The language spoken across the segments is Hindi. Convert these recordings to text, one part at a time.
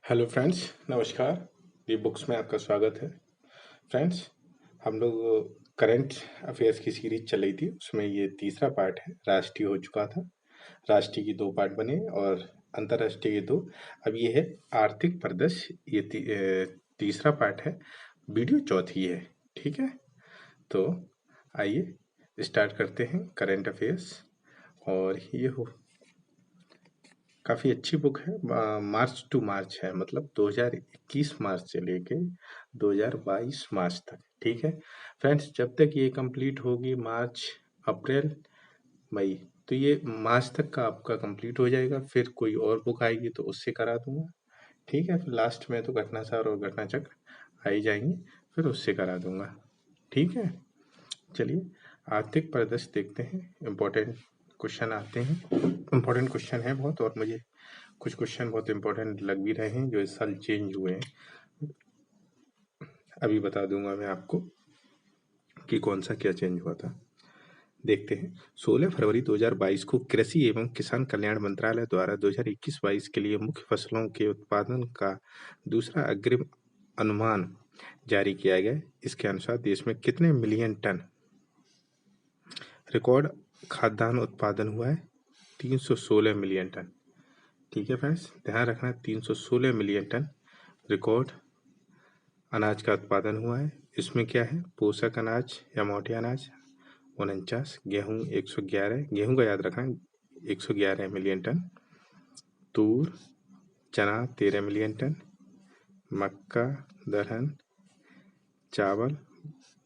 हेलो फ्रेंड्स, नमस्कार। दी बुक्स में आपका स्वागत है। फ्रेंड्स, हम लोग करंट अफेयर्स की सीरीज चल रही थी, उसमें ये तीसरा पार्ट है। राष्ट्रीय हो चुका था, राष्ट्रीय की 2 पार्ट बने और अंतर्राष्ट्रीय के 2। अब ये है आर्थिक परिदृश्य, ये तीसरा पार्ट है, वीडियो चौथी है। ठीक है, तो आइए स्टार्ट करते हैं करंट अफेयर्स। और ये काफ़ी अच्छी बुक है। मार्च टू मार्च है, मतलब 2021 मार्च से लेके 2022 मार्च तक। ठीक है फ्रेंड्स, जब तक ये कंप्लीट होगी मार्च, अप्रैल, मई, तो ये मार्च तक का आपका कंप्लीट हो जाएगा। फिर कोई और बुक आएगी तो उससे करा दूंगा। ठीक है, फिर लास्ट में तो घटनासार और घटनाचक्र आ ही जाएंगे, फिर उससे करा दूंगा। ठीक है, चलिए आर्थिक परिदृश्य देखते हैं। इम्पोर्टेंट क्वेश्चन आते हैं, इम्पोर्टेंट क्वेश्चन है बहुत, और मुझे कुछ क्वेश्चन बहुत इम्पोर्टेंट लग भी रहे हैं जो इस साल चेंज हुए हैं। अभी बता दूंगा मैं आपको कि कौन सा क्या चेंज हुआ था। देखते हैं। 16 फरवरी 2022 को कृषि एवं किसान कल्याण मंत्रालय द्वारा 2021-22 के लिए मुख्य फसलों के उत्पादन का दूसरा अग्रिम अनुमान जारी किया गया। इसके अनुसार देश में कितने मिलियन टन रिकॉर्ड खाद्यान्न उत्पादन हुआ है? 316 मिलियन टन। ठीक है फ्रेंड्स, ध्यान रखना, 316 मिलियन टन रिकॉर्ड अनाज का उत्पादन हुआ है। इसमें क्या है? पोषक अनाज या मोटे अनाज 49, गेहूं 111, गेहूं का याद रखना 111 मिलियन टन, तूर चना 13 मिलियन टन, मक्का दलहन चावल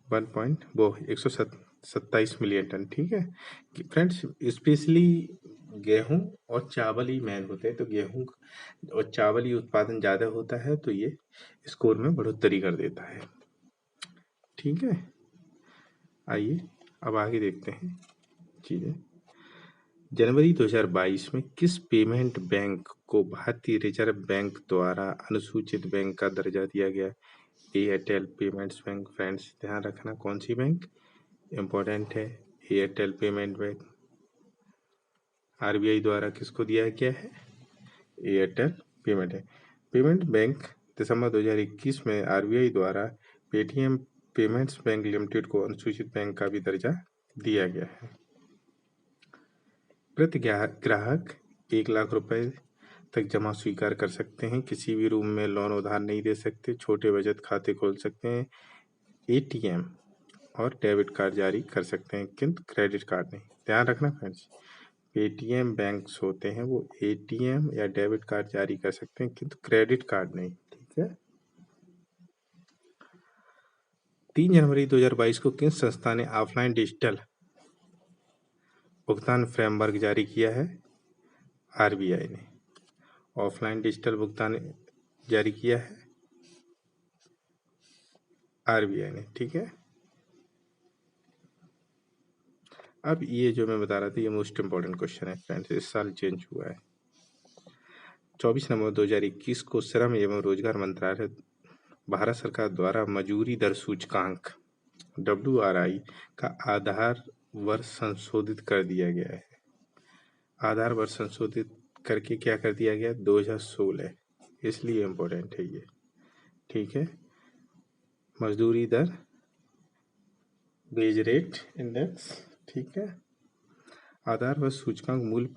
127 मिलियन टन। ठीक है फ्रेंड्स, स्पेशली गेहूं और चावल ही मेन होते हैं, तो गेहूं और चावल ही उत्पादन ज़्यादा होता है, तो ये स्कोर में बढ़ोतरी कर देता है। ठीक है, आइए अब आगे देखते हैं चीज़ें। जनवरी 2022 में किस पेमेंट बैंक को भारतीय रिजर्व बैंक द्वारा अनुसूचित बैंक का दर्जा दिया गया? Airtel payments bank. फ्रेंड्स ध्यान रखना, कौन सी बैंक इम्पोर्टेंट है? Airtel payment bank. आरबीआई द्वारा किसको दिया गया है? Airtel payment bank. दिसंबर 2021 में आरबीआई द्वारा पेटीएम पेमेंट्स बैंक लिमिटेड को अनुसूचित बैंक का भी दर्जा दिया गया है। प्रति ग्राहक 1 लाख रुपए तक जमा स्वीकार कर सकते हैं। किसी भी रूम में लोन उधार नहीं दे सकते। छोटे बचत खाते खोल सकते हैं। एटीएम और डेबिट कार्ड जारी कर सकते हैं, किंतु क्रेडिट कार्ड नहीं। ध्यान रखना फ्रेंड्स, पेटीएम बैंक्स होते हैं वो एटीएम या डेबिट कार्ड जारी कर सकते हैं, किंतु क्रेडिट कार्ड नहीं। ठीक है। 3 जनवरी 2022 को किस संस्था ने ऑफलाइन डिजिटल भुगतान फ्रेमवर्क जारी किया है? आरबीआई ने ऑफलाइन डिजिटल भुगतान जारी किया है, आरबीआई ने। ठीक है, अब ये जो मैं बता रहा था ये मोस्ट इम्पोर्टेंट क्वेश्चन है फ्रेंड्स, इस साल चेंज हुआ है। 24 नवंबर 2021 को श्रम एवं रोजगार मंत्रालय भारत सरकार द्वारा मजूरी दर सूचकांक WRI का आधार वर्ष संशोधित कर दिया गया है। आधार वर्ष संशोधित करके क्या कर दिया गया? 2016, इसलिए इम्पोर्टेंट है ये। ठीक है, मजदूरी दर वेज रेट इंडेक्स। ठीक है, आधार वर्ष सूचकांक मूल्य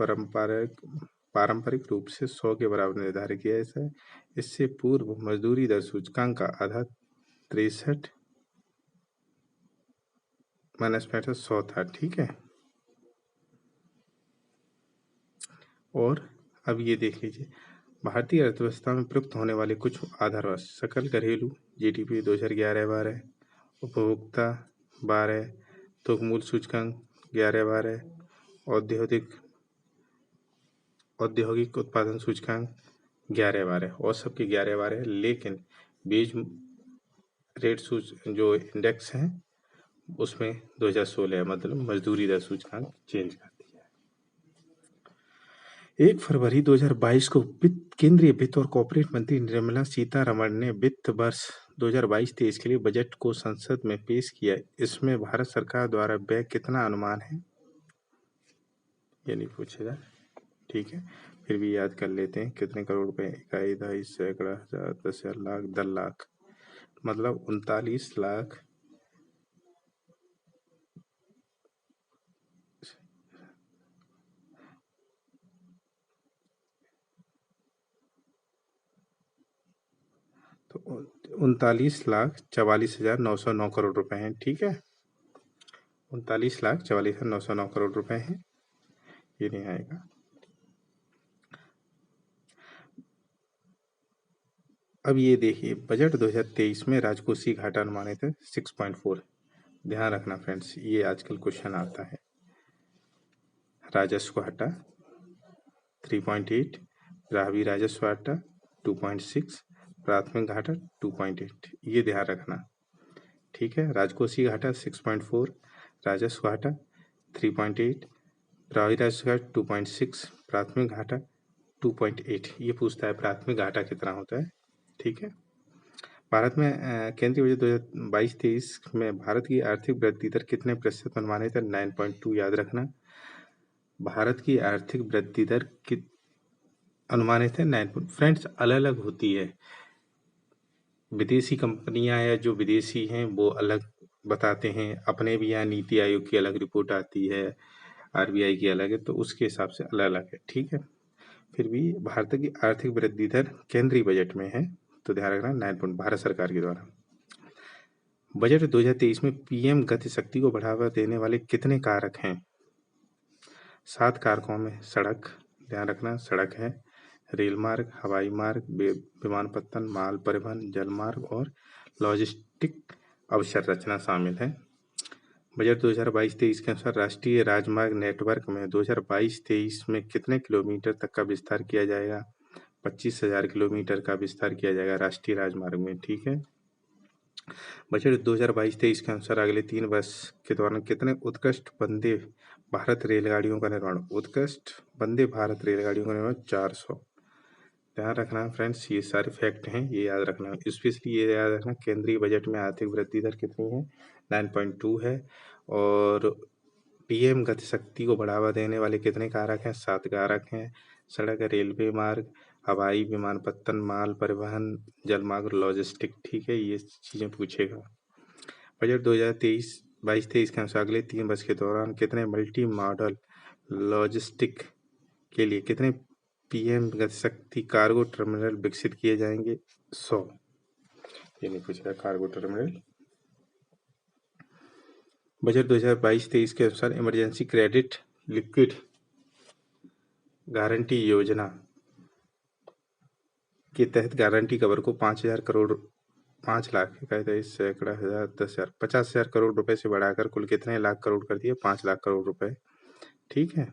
पारंपरिक रूप से 100 के बराबर निर्धारित किया है। इससे पूर्व मजदूरी दर सूचकांक का आधार 63 माइनस 100 था। ठीक है, और अब ये देख लीजिए, भारतीय अर्थव्यवस्था में प्रयुक्त होने वाले कुछ आधार वर्ष: सकल घरेलू जीडीपी 2011-12, उपभोक्ता 12, थोक मूल्य सूचकांक 11-12, औद्योगिक उत्पादन सूचकांक 11-12, और सबके 11-12, लेकिन बेज रेट जो इंडेक्स हैं उसमें 2016, मतलब मजदूरी दर सूचकांक चेंज कर दिया। 1 फरवरी 2022 को केंद्रीय वित्त और कॉर्पोरेट मंत्री निर्मला सीतारमण ने वित्त वर्ष 2022-23 के लिए बजट को संसद में पेश किया। इसमें भारत सरकार द्वारा व्यय कितना अनुमान है? ये नहीं पूछेगा। ठीक है, फिर भी याद कर लेते हैं कितने करोड़ रुपए, इकाई, दहाई, सैकड़ा, हजार, 10,000, लाख, 10 लाख, मतलब 39 लाख। तो 39,44,909 करोड़ रुपए हैं। ठीक है, 39,44,909 करोड़ रुपए हैं, ये नहीं आएगा। अब ये देखिए, बजट 2023 में राजकोषीय घाटा अनुमानित है 6.4। ध्यान रखना फ्रेंड्स, ये आजकल क्वेश्चन आता है। राजस्व घाटा 3.8, राजस्वी राजस्व घाटा 2.6, प्राथमिक घाटा 2.8, ये ध्यान रखना। ठीक है, राजकोषीय घाटा 6.4, राजस्व घाटा 3.8, प्रभावी राजस्व घाटा 2.6, प्राथमिक घाटा 2.8। ये पूछता है प्राथमिक घाटा कितना होता है। ठीक है, भारत में केंद्रीय बजट 2022-23 में भारत की आर्थिक वृद्धि दर कितने प्रतिशत अनुमानित है? 9.2, याद रखना। भारत की आर्थिक वृद्धि दर अनुमानित है 9। फ्रेंड्स, अलग अलग होती है, विदेशी कंपनियां या जो विदेशी हैं वो अलग बताते हैं, अपने भी यहाँ नीति आयोग की अलग रिपोर्ट आती है, आरबीआई की अलग है, तो उसके हिसाब से अलग अलग है। ठीक है, फिर भी भारत की आर्थिक वृद्धि दर केंद्रीय बजट में है, तो ध्यान रखना 9 भारत सरकार के द्वारा। बजट 2023 में पीएम गति शक्ति को बढ़ावा देने वाले कितने कारक हैं? 7 कारकों में सड़क, ध्यान रखना सड़क है, रेल मार्ग, हवाई मार्ग, विमानपत्तन, माल परिवहन, जल मार्ग और लॉजिस्टिक अवसंरचना शामिल है। बजट 2022-23 के अनुसार राष्ट्रीय राजमार्ग नेटवर्क में 2022-23 में कितने किलोमीटर तक का विस्तार किया जाएगा? 25,000 किलोमीटर का विस्तार किया जाएगा राष्ट्रीय राजमार्ग में। ठीक है, बजट 2022-23 के अनुसार अगले 3 वर्ष के दौरान कितने उत्कृष्ट वंदे भारत रेलगाड़ियों का निर्माण? उत्कृष्ट वंदे भारत रेलगाड़ियों का निर्माण 400। ध्यान रखना फ्रेंड्स, ये सारे फैक्ट हैं, ये याद रखना। स्पेशली ये याद रखना, केंद्रीय बजट में आर्थिक वृद्धि दर कितनी है? 9.2 है। और पीएम गति शक्ति को बढ़ावा देने वाले कितने कारक हैं? 7 कारक हैं। सड़क, रेलवे मार्ग, हवाई, विमानपत्तन, माल परिवहन, जलमार्ग, लॉजिस्टिक। ठीक है, ये चीजें पूछेगा। बजट 2023-22-23 के अनुसार अगले 3 वर्ष के दौरान कितने मल्टी मॉडल लॉजिस्टिक के लिए कितने पीएम गति शक्ति कार्गो टर्मिनल विकसित किए जाएंगे? 100। ये नहीं पूछ रहा कार्गो टर्मिनल। बजट 2022-23 के अनुसार इमरजेंसी क्रेडिट लिक्विड गारंटी योजना के तहत गारंटी कवर को 5,000 करोड़, 5 लाख, सैकड़ा, हजार, 10,000, 50,000 करोड़ रुपए से बढ़ाकर कुल कितने लाख करोड़ कर दिए? 5 लाख करोड़ रुपए। ठीक है,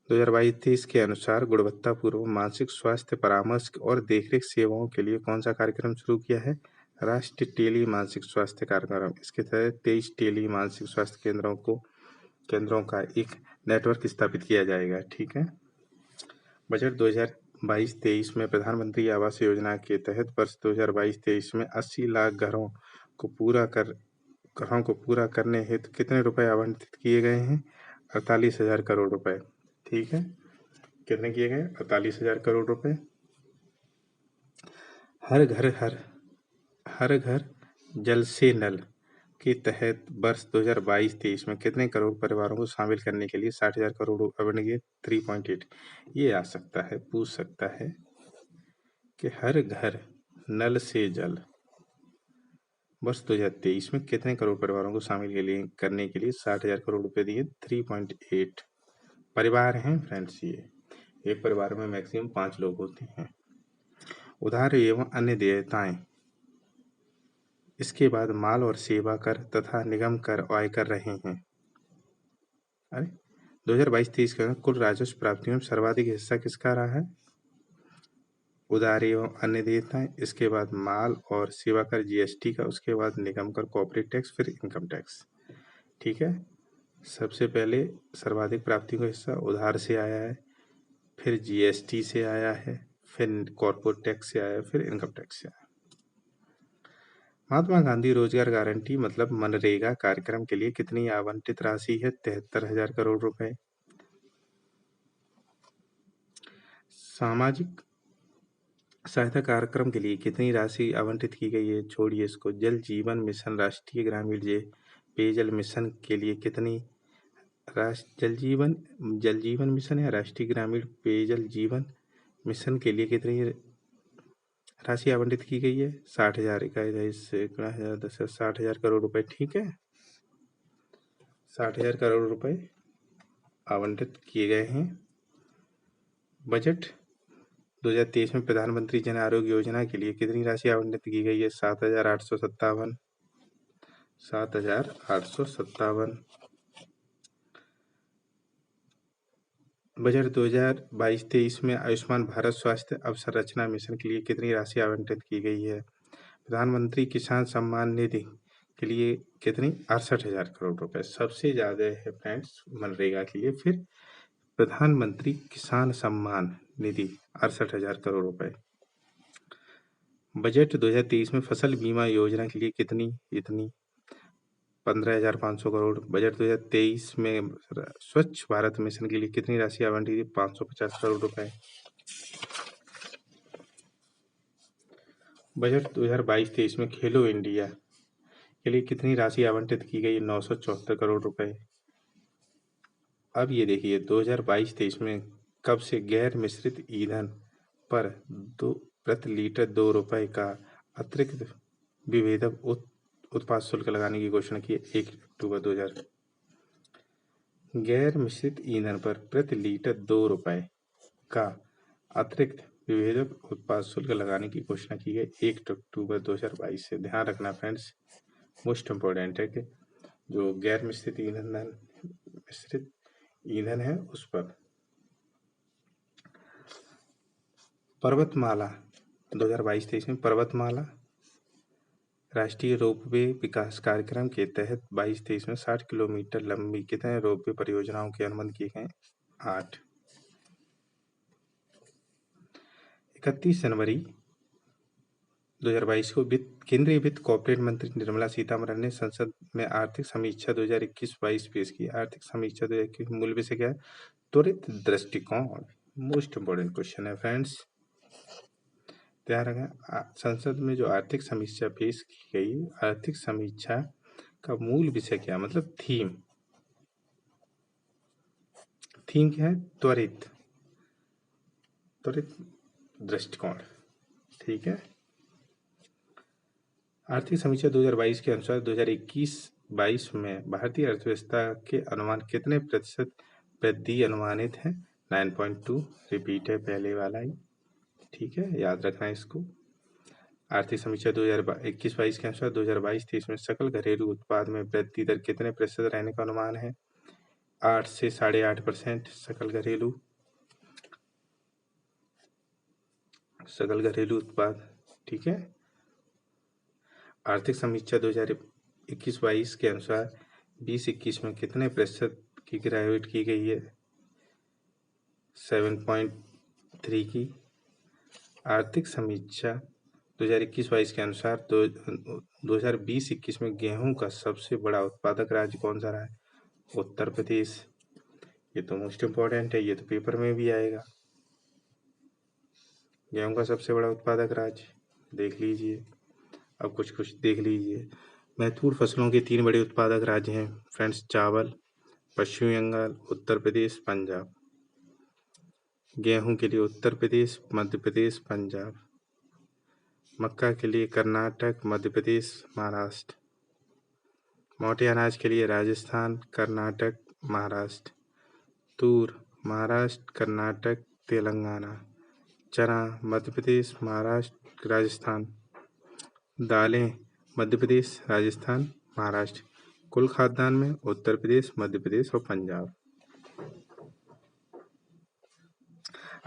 2022-23 के अनुसार गुणवत्तापूर्ण मानसिक स्वास्थ्य परामर्श और देखरेख सेवाओं के लिए कौन सा कार्यक्रम शुरू किया है? राष्ट्रीय टेली मानसिक स्वास्थ्य कार्यक्रम। इसके तहत 23 टेली मानसिक स्वास्थ्य केंद्रों का एक नेटवर्क स्थापित किया जाएगा। ठीक है, बजट 2022-23 में प्रधानमंत्री आवास योजना के तहत वर्ष 2022-23 में 80 लाख घरों को पूरा करने हेतु कितने रुपए आवंटित किए गए हैं? 48,000 करोड़ रुपए। ठीक है, कितने किए गए? 48,000 करोड़ रुपए। हर घर जल से नल के तहत वर्ष 2022-23 में कितने करोड़ परिवारों को शामिल करने के लिए 60,000 करोड़ आवंटित? 3.8। ये आ सकता है, पूछ सकता है कि हर घर नल से जल वर्ष 2023 में कितने करोड़ परिवारों को शामिल करने के लिए 60,000 करोड़ रुपए दिए? 3.8 परिवार हैं फ्रेंड्स। ये एक परिवार में मैक्सिमम 5 लोग होते हैं। उधार एवं अन्य देयताएं, इसके बाद माल और सेवा कर तथा निगम कर आयकर रहे हैं। अरे 2022-23 का कुल राजस्व प्राप्तियों में सर्वाधिक हिस्सा किसका रहा है? उधार एवं अन्य देयताएं, इसके बाद माल और सेवा कर जीएसटी का, उसके बाद निगम कर, कॉर्पोरेट टैक्स, फिर इनकम टैक्स। ठीक है, सबसे पहले सर्वाधिक प्राप्ति का हिस्सा उधार से आया है, फिर जीएसटी से आया है, फिर कॉर्पोरेट टैक्स से आया है, फिर इनकम टैक्स से आया। महात्मा गांधी रोजगार गारंटी मतलब मनरेगा कार्यक्रम के लिए कितनी आवंटित राशि है? 73,000 करोड़ रुपए। सामाजिक सहायता कार्यक्रम के लिए कितनी राशि आवंटित की गई है? छोड़िए इसको। जल जीवन मिशन, राष्ट्रीय ग्रामीण पेयजल मिशन के लिए कितनी जल जीवन मिशन या राष्ट्रीय ग्रामीण पेयजल जीवन मिशन के लिए कितनी राशि आवंटित की गई है? 60,000, 21,000, 10,000, 60,000 करोड़ रुपए। ठीक है, 60,000 करोड़ रुपए आवंटित किए गए हैं। बजट 2023 में प्रधानमंत्री जन आरोग्य योजना के लिए कितनी राशि आवंटित की गई है? 7,857। 7,857। बजट 2022-23 में आयुष्मान भारत स्वास्थ्य अवसंरचना मिशन के लिए कितनी राशि आवंटित की गई है? प्रधानमंत्री किसान सम्मान निधि के लिए कितनी? 68,000 करोड़ रुपए। सबसे ज्यादा है फ्रेंड्स मनरेगा के लिए। फिर प्रधानमंत्री किसान सम्मान निधि 68,000 करोड़ रुपए। बजट 2023 में फसल बीमा योजना के लिए कितनी? 15,500 करोड़। बजट 2023 में स्वच्छ भारत मिशन के लिए कितनी राशि आवंटित? 550 करोड़ रुपए। बजट 2022-23 में खेलो इंडिया के लिए कितनी राशि आवंटित की गई? 974 करोड़ रुपए। अब ये देखिए 2022-23 में कब से गैर मिश्रित ईंधन पर प्रति लीटर 2 रुपए का अतिरिक्त विभेदक उत्पाद शुल्क लगाने की घोषणा की? 1 अक्टूबर 2000। गैर मिश्रित ईंधन पर प्रति लीटर 2 रुपए का अतिरिक्त विभेदक उत्पाद शुल्क लगाने की घोषणा की गई 1 अक्टूबर 2022 से। ध्यान रखना फ्रेंड्स, मोस्ट इम्पोर्टेंट है कि जो गैर मिश्रित ईंधन है उस पर। पर्वतमाला 2022-23 में पर्वतमाला राष्ट्रीय रोपवे विकास कार्यक्रम के तहत 22-23 में 60 किलोमीटर लंबी कितने रोपवे परियोजनाओं के अनुबंध किए गए? 8। 31 जनवरी 2022 को केंद्रीय वित्त कॉर्पोरेट मंत्री निर्मला सीतारमण ने संसद में आर्थिक समीक्षा 2021-22 पेश की। आर्थिक समीक्षा 2021 मूल विषय क्या है? त्वरित दृष्टिकोण। मोस्ट इम्पोर्टेंट क्वेश्चन है फ्रेंड्स, ध्यान रखें। संसद में जो आर्थिक समीक्षा पेश की गई, आर्थिक समीक्षा का मूल विषय क्या, मतलब थीम क्या है? त्वरित दृष्टिकोण। ठीक है। आर्थिक समीक्षा 2022 के अनुसार 2021-22 में भारतीय अर्थव्यवस्था के अनुमान कितने प्रतिशत वृद्धि अनुमानित है? 9.2। रिपीट है पहले वाला ही। ठीक है, याद रखना है इसको। आर्थिक समीक्षा 2021-22 के अनुसार 2022-23 में सकल घरेलू उत्पाद में वृद्धि दर कितने प्रतिशत रहने का अनुमान है? 8 से 8.5% सकल घरेलू उत्पाद। ठीक है। आर्थिक समीक्षा 2021-22 के अनुसार 2021 में कितने प्रतिशत की गिरावट की गई है? 7.3 की। आर्थिक समीक्षा 2021-22 के अनुसार 2020-21 में गेहूं का सबसे बड़ा उत्पादक राज्य कौन सा रहा है? उत्तर प्रदेश। ये तो मोस्ट इम्पोर्टेंट है, ये तो पेपर में भी आएगा। गेहूं का सबसे बड़ा उत्पादक राज्य देख लीजिए। अब कुछ देख लीजिए। महत्वपूर्ण फसलों के 3 बड़े उत्पादक राज्य हैं फ्रेंड्स: चावल, पश्चिम बंगाल, उत्तर प्रदेश, पंजाब। गेहूं के लिए उत्तर प्रदेश, मध्य प्रदेश, पंजाब। मक्का के लिए कर्नाटक, मध्य प्रदेश, महाराष्ट्र। मोटे अनाज के लिए राजस्थान, कर्नाटक, महाराष्ट्र। तूर महाराष्ट्र, कर्नाटक, तेलंगाना। चना मध्य प्रदेश, महाराष्ट्र, राजस्थान। दालें मध्य प्रदेश, राजस्थान, महाराष्ट्र। कुल खाद्यान्न में उत्तर प्रदेश, मध्य प्रदेश और पंजाब।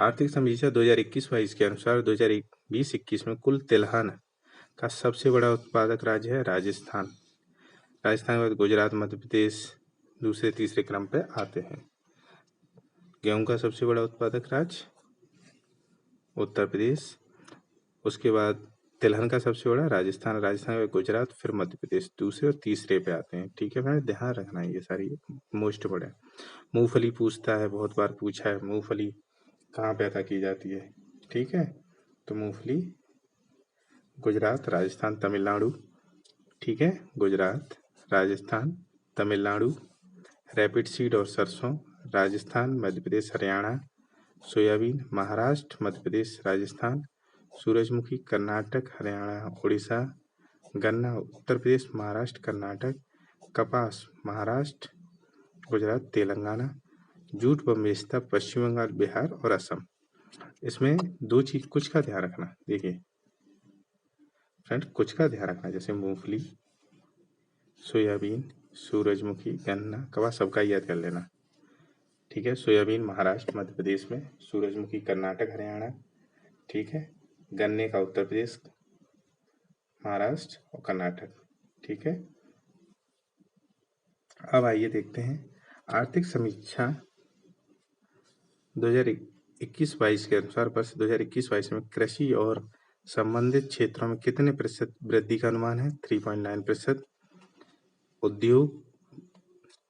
आर्थिक समीक्षा 2021-22 के अनुसार 2020-21 में कुल तिलहन का सबसे बड़ा उत्पादक राज्य है राजस्थान। राजस्थान के बाद गुजरात, मध्य प्रदेश दूसरे तीसरे क्रम पे आते हैं। गेहूं का सबसे बड़ा उत्पादक राज्य उत्तर प्रदेश, उसके बाद तिलहन का सबसे बड़ा राजस्थान, राजस्थान के गुजरात, फिर मध्य प्रदेश दूसरे और तीसरे पे आते हैं। ठीक है फ्रेंड, ध्यान रखना है ये सारी मोस्ट बड़े। मूंगफली पूछता है, बहुत बार पूछा है मूंगफली कहाँ पैदा की जाती है, ठीक है। तो मूंगफली गुजरात, राजस्थान, तमिलनाडु, ठीक है। गुजरात, राजस्थान, तमिलनाडु। रैपिड सीड और सरसों राजस्थान, मध्य प्रदेश, हरियाणा। सोयाबीन महाराष्ट्र, मध्य प्रदेश, राजस्थान। सूरजमुखी कर्नाटक, हरियाणा, उड़ीसा। गन्ना उत्तर प्रदेश, महाराष्ट्र, कर्नाटक। कपास महाराष्ट्र, गुजरात, तेलंगाना। जूट व मेस्ता पश्चिम बंगाल, बिहार और असम। इसमें दो चीज कुछ का ध्यान रखना, देखिए फ्रेंड, कुछ का ध्यान रखना, जैसे मूंगफली, सोयाबीन, सूरजमुखी, गन्ना, कपास, सबका याद कर लेना, ठीक है। सोयाबीन महाराष्ट्र मध्य प्रदेश में, सूरजमुखी कर्नाटक हरियाणा, ठीक है। गन्ने का उत्तर प्रदेश, महाराष्ट्र और कर्नाटक, ठीक है। अब आइए देखते हैं आर्थिक समीक्षा 2021-22 के अनुसार वर्ष 2021-22 में कृषि और संबंधित क्षेत्रों में कितने प्रतिशत वृद्धि का अनुमान है? 3.9%। उद्योग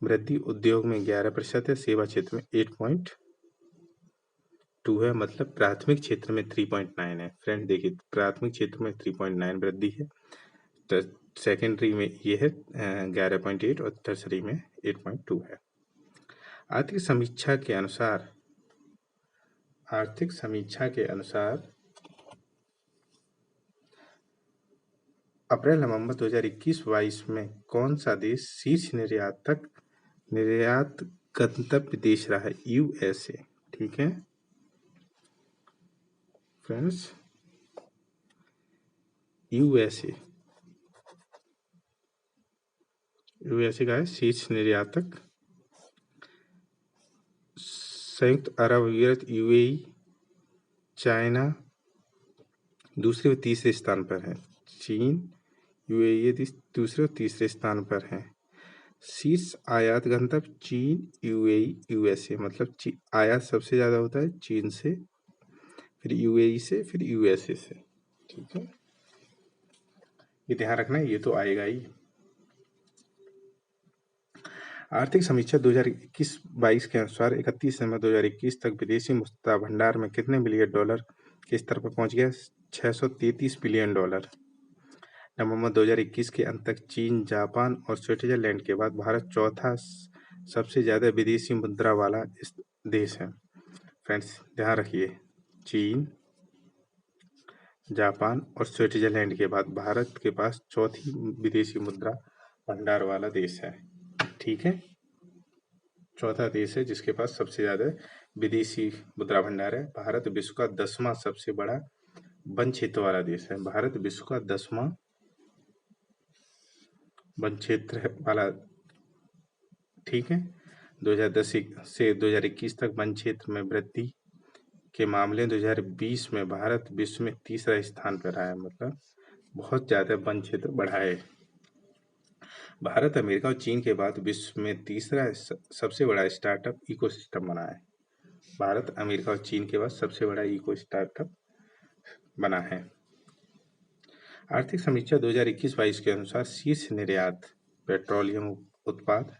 वृद्धि उद्योग में 11% है, सेवा क्षेत्र में 8.2 है, मतलब प्राथमिक क्षेत्र में 3.9 है। फ्रेंड देखिए, प्राथमिक क्षेत्र में 3.9 वृद्धि है, तो सेकेंडरी में ये है 11.8 और टर्सरी में 8.2 है। आर्थिक समीक्षा के अनुसार अप्रैल नवंबर 2021-22 में कौन सा देश शीर्ष निर्यात गंतव्य देश रहा है? यूएसए, ठीक है फ्रेंड्स, यूएसए का है शीर्ष निर्यातक। संयुक्त अरब अमीरात, यूएई, चाइना दूसरे व तीसरे स्थान पर है। चीन, यूएई दूसरे और तीसरे स्थान पर है। शीर्ष आयात गंतव्य चीन, यूएई, यूएसए, मतलब आयात सबसे ज्यादा होता है चीन से, फिर यूएई से, फिर यूएसए से, ठीक है। ये ध्यान रखना, ये तो आएगा ही। आर्थिक समीक्षा 2021-22 के अनुसार 31 दिसंबर 2021 तक विदेशी मुद्रा भंडार में कितने बिलियन डॉलर के स्तर पर पहुंच गया? 633 बिलियन डॉलर। नवंबर 2021 के अंत तक चीन, जापान और स्विट्जरलैंड के बाद भारत चौथा सबसे ज्यादा विदेशी मुद्रा वाला देश है। फ्रेंड्स ध्यान रखिए, चीन, जापान और स्विट्जरलैंड के बाद भारत के पास चौथी विदेशी मुद्रा भंडार वाला देश है, ठीक है। चौथा देश है जिसके पास सबसे ज्यादा विदेशी मुद्रा भंडार है। भारत विश्व का 10वां सबसे बड़ा वन क्षेत्र वाला देश है। भारत विश्व का 10वां वन क्षेत्र वाला, ठीक है। 2010 से 2021 तक वन क्षेत्र में वृद्धि के मामले 2020 में भारत विश्व में तीसरा स्थान पर रहा है, मतलब बहुत ज्यादा वन क्षेत्र बढ़ा है। भारत अमेरिका और चीन के बाद विश्व में तीसरा सबसे बड़ा स्टार्टअप इकोसिस्टम बना है। भारत अमेरिका और चीन के बाद सबसे बड़ा इको स्टार्टअप बना है। आर्थिक समीक्षा 2021-22 के अनुसार शीर्ष निर्यात पेट्रोलियम उत्पाद।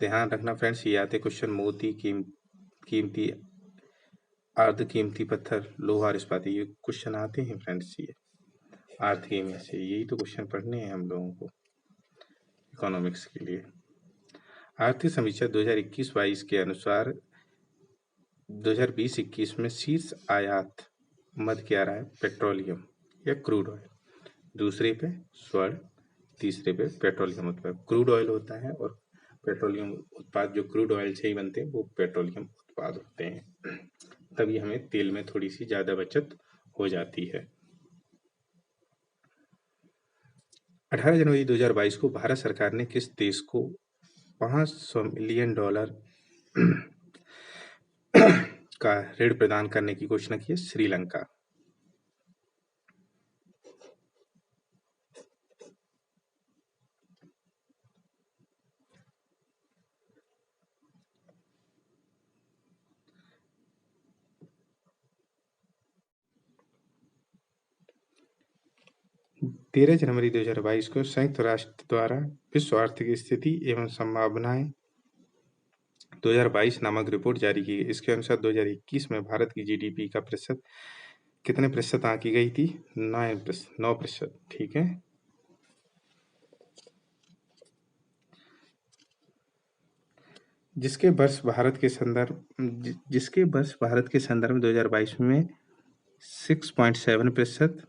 ध्यान रखना फ्रेंड्स, ये आते क्वेश्चन मोती, कीमती अर्ध कीमती पत्थर, लोहा और इस्पात, ये क्वेश्चन आते हैं फ्रेंड्स। ये आर्थिक में से यही तो क्वेश्चन पढ़ने हैं हम लोगों को इकोनॉमिक्स के लिए। आर्थिक समीक्षा 2021-22 के अनुसार 2020-21 में शीर्ष आयात मद क्या रहा है? पेट्रोलियम या क्रूड ऑयल, दूसरे पे स्वर्ण, तीसरे पे पेट्रोलियम उत्पाद। क्रूड ऑयल होता है और पेट्रोलियम उत्पाद जो क्रूड ऑयल से ही बनते हैं वो पेट्रोलियम उत्पाद होते हैं, तभी हमें तेल में थोड़ी सी ज्यादा बचत हो जाती है। 18 जनवरी 2022 को भारत सरकार ने किस देश को $500 मिलियन का ऋण प्रदान करने की घोषणा की है? श्रीलंका। तेरह जनवरी 2022 को संयुक्त राष्ट्र द्वारा विश्व आर्थिक स्थिति एवं संभावनाएं 2022 नामक रिपोर्ट जारी की गई। इसके अनुसार 2021 में भारत की जीडीपी का प्रतिशत कितने प्रतिशत आंकी गई थी? 9%। ठीक है। जिसके वर्ष भारत के संदर्भ में 2022 में 6.7%,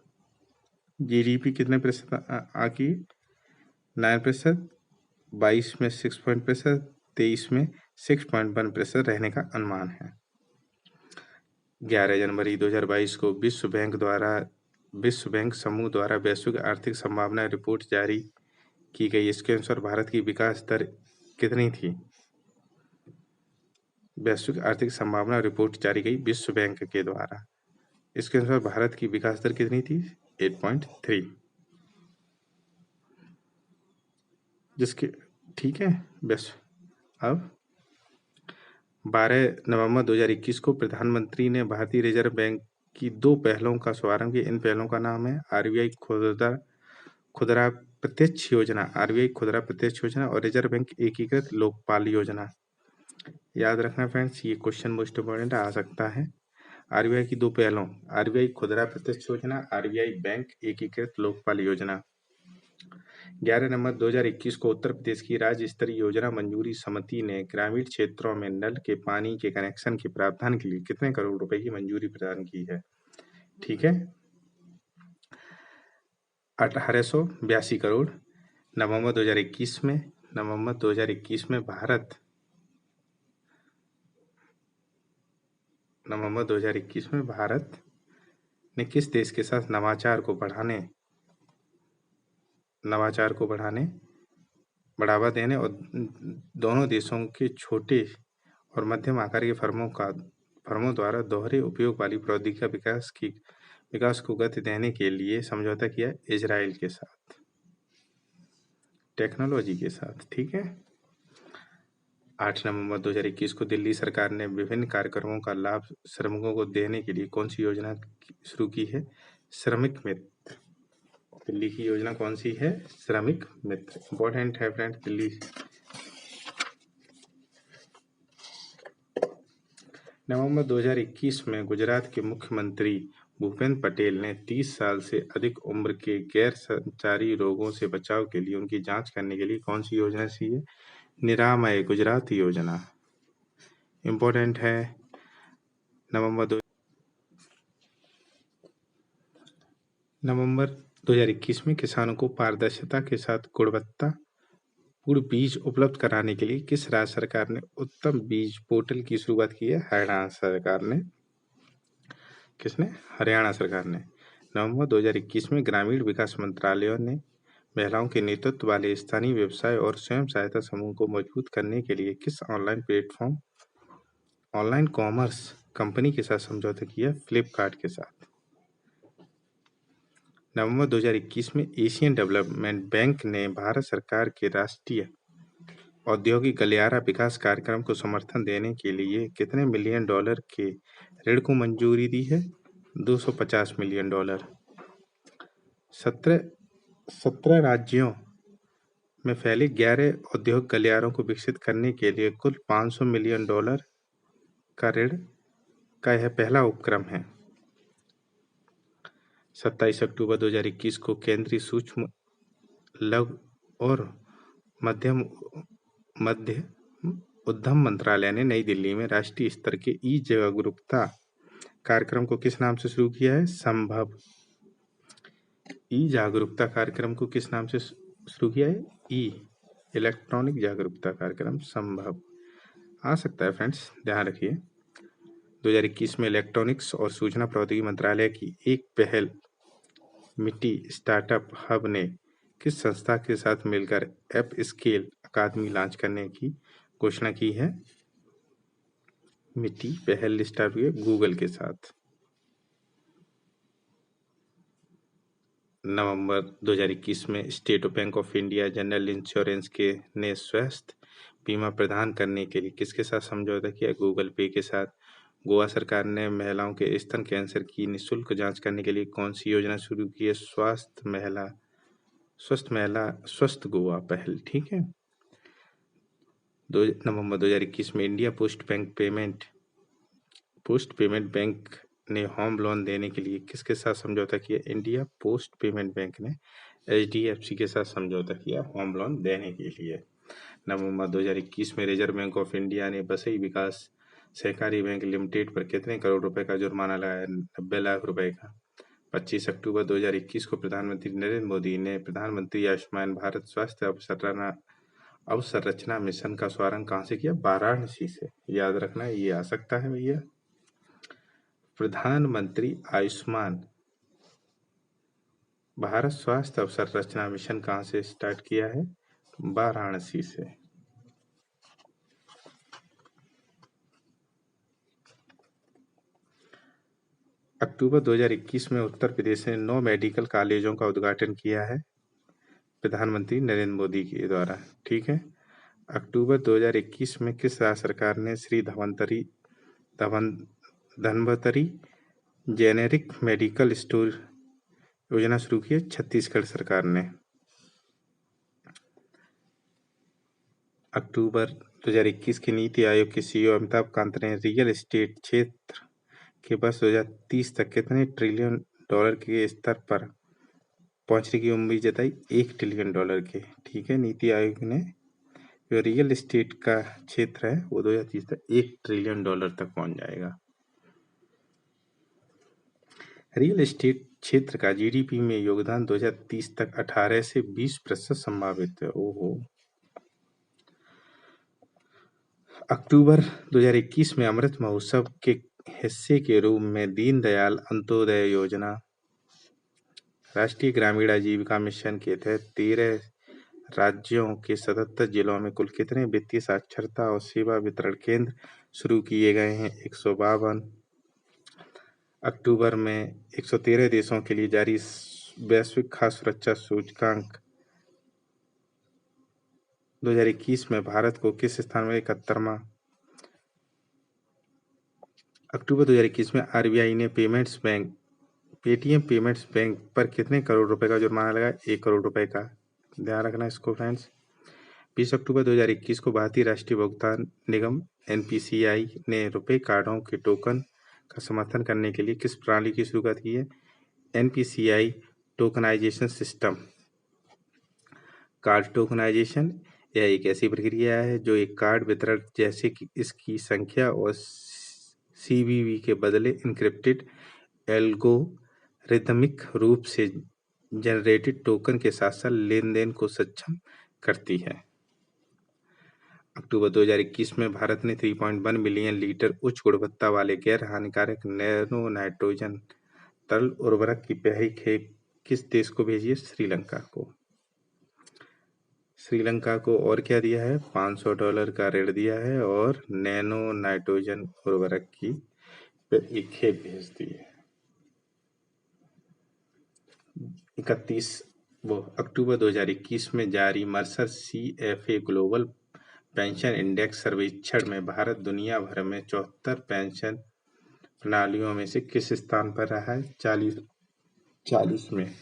जीडीपी कितने प्रतिशत आंकी? 9%, 22 में 6%, 23 में 6.1% रहने का अनुमान है। 11 जनवरी 2022 को विश्व बैंक समूह द्वारा वैश्विक आर्थिक संभावना रिपोर्ट जारी की गई। इसके अनुसार भारत की विकास दर कितनी थी? वैश्विक आर्थिक संभावना रिपोर्ट जारी गई विश्व बैंक के द्वारा। इसके अनुसार भारत की विकास दर कितनी थी? 8.3। जिसके ठीक है बस। अब 12 नवंबर 2021 को प्रधानमंत्री ने भारतीय रिजर्व बैंक की 2 पहलों का शुभारंभ किया। इन पहलों का नाम है आरबीआई खुदरा प्रत्यक्ष योजना और रिजर्व बैंक एकीकृत लोकपाल योजना। याद रखना फ्रेंड्स, ये क्वेश्चन मोस्ट इम्पोर्टेंट आ सकता है। आरबीआई की 2 पहलों, आरबीआई खुदरा प्रत्यक्ष योजना, आरबीआई बैंक एकीकृत लोकपाल योजना। 11 नवंबर 2021 को उत्तर प्रदेश की राज्य स्तरीय योजना मंजूरी समिति ने ग्रामीण क्षेत्रों में नल के पानी के कनेक्शन के प्रावधान के लिए कितने करोड़ रुपए की मंजूरी प्रदान की है? ठीक है, 1882 करोड़। नवंबर 2021 में भारत ने किस देश के साथ नवाचार को बढ़ावा देने और दोनों देशों के छोटे और मध्यम आकार के फर्मों द्वारा दोहरे उपयोग वाली प्रौद्योगिकी का विकास को गति देने के लिए समझौता किया? इजराइल के साथ, टेक्नोलॉजी के साथ। ठीक है। 8 नवंबर 2021 को दिल्ली सरकार ने विभिन्न कार्यक्रमों का लाभ श्रमिकों को देने के लिए कौन सी योजना शुरू की है? श्रमिक मित्र। दिल्ली की योजना कौन सी है? श्रमिक मित्र। इंपॉर्टेंट है फ्रेंड्स दिल्ली। नवंबर 2021 में गुजरात के मुख्यमंत्री भूपेंद्र पटेल ने 30 साल से अधिक उम्र के गैर संचारी रोगों से बचाव के लिए उनकी जांच करने के लिए कौन सी योजना सी है? निरामय गुजरात योजना। इंपॉर्टेंट है। नवंबर 2021 में किसानों को पारदर्शिता के साथ गुणवत्तापूर्ण बीज उपलब्ध कराने के लिए किस राज्य सरकार ने उत्तम बीज पोर्टल की शुरुआत की है? हरियाणा सरकार ने। किसने? हरियाणा सरकार ने। नवंबर 2021 में ग्रामीण विकास मंत्रालय ने महिलाओं के नेतृत्व वाले स्थानीय व्यवसाय और स्वयं सहायता समूह को मजबूत करने के लिए किस ऑनलाइन कॉमर्स कंपनी के साथ समझौता किया? फ्लिपकार्ट के साथ। नवंबर 2021 में एशियन डेवलपमेंट बैंक ने भारत सरकार के राष्ट्रीय औद्योगिक गलियारा विकास कार्यक्रम को समर्थन देने के लिए कितने मिलियन डॉलर के ऋण को मंजूरी दी है? 250 मिलियन डॉलर। 17 राज्यों में फैले 11 औद्योगिक गलियारों को विकसित करने के लिए कुल 500 मिलियन डॉलर का ऋण का यह पहला उपक्रम है। 27 अक्टूबर 2021 को केंद्रीय सूक्ष्म लघु और मध्य उद्यम मंत्रालय ने नई दिल्ली में राष्ट्रीय स्तर के ई जागरूकता कार्यक्रम को किस नाम से शुरू किया है? संभव। ई जागरूकता कार्यक्रम को किस नाम से शुरू किया है? इलेक्ट्रॉनिक जागरूकता कार्यक्रम संभव। आ सकता है फ्रेंड्स, ध्यान रखिए। 2021 में इलेक्ट्रॉनिक्स और सूचना प्रौद्योगिकी मंत्रालय की एक पहल मिट्टी स्टार्टअप हब ने किस संस्था के साथ मिलकर एप स्केल अकादमी लॉन्च करने की घोषणा की है? मिट्टी पहल स्टार्ट हुई है गूगल के साथ। नवंबर 2021 में state bank of India general insurance के ने स्वास्थ्य बीमा प्रदान करने के लिए किसके साथ समझौता किया? गूगल पे के साथ। गोवा सरकार ने महिलाओं के स्तन कैंसर की निःशुल्क जांच करने के लिए कौन सी योजना शुरू की है? स्वस्थ गोवा पहल। ठीक है। नवंबर 2021 में इंडिया पोस्ट पेमेंट बैंक ने होम लोन देने के लिए किसके साथ समझौता किया? इंडिया पोस्ट पेमेंट बैंक ने HDFC के साथ समझौता किया होम लोन देने के लिए। नवंबर 2021 में रिजर्व बैंक ऑफ इंडिया ने बसई विकास सहकारी बैंक लिमिटेड पर कितने करोड़ रुपए का जुर्माना लगाया? 90 लाख रुपए का। 25 अक्टूबर 2021 को प्रधानमंत्री नरेंद्र मोदी ने प्रधानमंत्री आयुष्मान भारत स्वास्थ्य अवसंरचना मिशन का शुभारंभ कहाँ से किया? वाराणसी से। याद रखना, ये आ सकता है भैया। प्रधानमंत्री आयुष्मान भारत स्वास्थ्य अवसंरचना मिशन कहाँ से स्टार्ट किया है? वाराणसी से। अक्टूबर 2021 में उत्तर प्रदेश ने 9 मेडिकल कॉलेजों का उद्घाटन किया है प्रधानमंत्री नरेंद्र मोदी के द्वारा। ठीक है। अक्टूबर 2021 में किस राज्य सरकार ने Shri Dhanvantari generic medical store योजना शुरू की है? छत्तीसगढ़ सरकार ने। अक्टूबर 2021 की नीति आयोग के CEO अमिताभ कांत ने रियल एस्टेट क्षेत्र के वर्ष 2030 तक कितने ट्रिलियन डॉलर के स्तर पर पहुंचने की उम्मीद जताई? $1 ट्रिलियन के। ठीक है। नीति आयोग ने जो रियल एस्टेट का क्षेत्र है वो 2030 तक $1 ट्रिलियन तक पहुंच जाएगा। रियल एस्टेट क्षेत्र का GDP में योगदान 2030 तक 18 से 20% संभावित है। ओहो। अक्टूबर 2021 में अमृत महोत्सव के हिस्से के रूप में दीनदयाल अंत्योदय योजना राष्ट्रीय ग्रामीण आजीविका मिशन के तहत 13 राज्यों के 77 जिलों में कुल कितने वित्तीय साक्षरता और सेवा वितरण केंद्र शुरू किए गए हैं? 152। अक्टूबर में 113 देशों के लिए जारी वैश्विक खाद्य सुरक्षा सूचकांक 2021 में भारत को किस स्थान में 71वां? अक्टूबर 2021 में RBI ने पेटीएम पेमेंट्स बैंक पर कितने करोड़ रुपए का जुर्माना लगाया? 1 करोड़ रुपए का। ध्यान रखना इसको फ्रेंड्स। 20 अक्टूबर 2021 को भारतीय राष्ट्रीय भुगतान निगम NPCI ने रुपे कार्डों के टोकन का समर्थन करने के लिए किस प्रणाली की शुरुआत की है? NPCI tokenisation system. Card tokenisation यह एक ऐसी प्रक्रिया है जो एक कार्ड वितरण जैसे कि इसकी संख्या और CVV के बदले इंक्रिप्टेड एल्गोरिथमिक रूप से जनरेटेड टोकन के साथ साथ लेन-देन को सक्षम करती है। अक्टूबर 2021 में भारत ने 3.1 मिलियन लीटर उच्च गुणवत्ता वाले गैर हानिकारक नैनो नाइट्रोजन तरल उर्वरक की पहली खेप किस देश को भेजी है? श्रीलंका को। श्रीलंका को और क्या दिया है? $500 का ऋण दिया है और नैनो नाइट्रोजन उर्वरक की एक खेप भेज दी है। 31 अक्टूबर 2021 में जारी Mercer CFA global pension index सर्वेक्षण में भारत दुनिया भर में 74 पेंशन प्रणालियों में से किस स्थान पर रहा है? 40 में।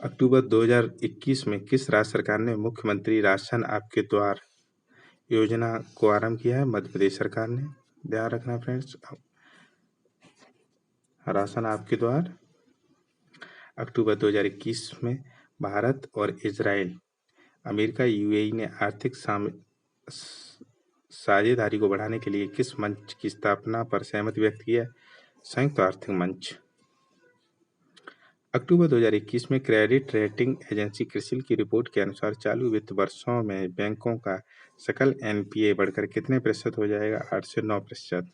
अक्टूबर 2021 में किस राज्य सरकार ने मुख्यमंत्री राशन आपके द्वार योजना को आरंभ किया है? मध्य प्रदेश सरकार ने। ध्यान रखना फ्रेंड्स, राशन आपके द्वार। अक्टूबर 2021 में भारत और इजराइल, अमेरिका, UAE ने आर्थिक साझेदारी को बढ़ाने के लिए किस मंच की स्थापना पर सहमति व्यक्त की है? संयुक्त आर्थिक मंच। अक्टूबर 2021 में क्रेडिट रेटिंग एजेंसी क्रिसिल की रिपोर्ट के अनुसार चालू वित्त वर्षों में बैंकों का सकल NPA बढ़कर कितने प्रतिशत हो जाएगा? 8 से 9%।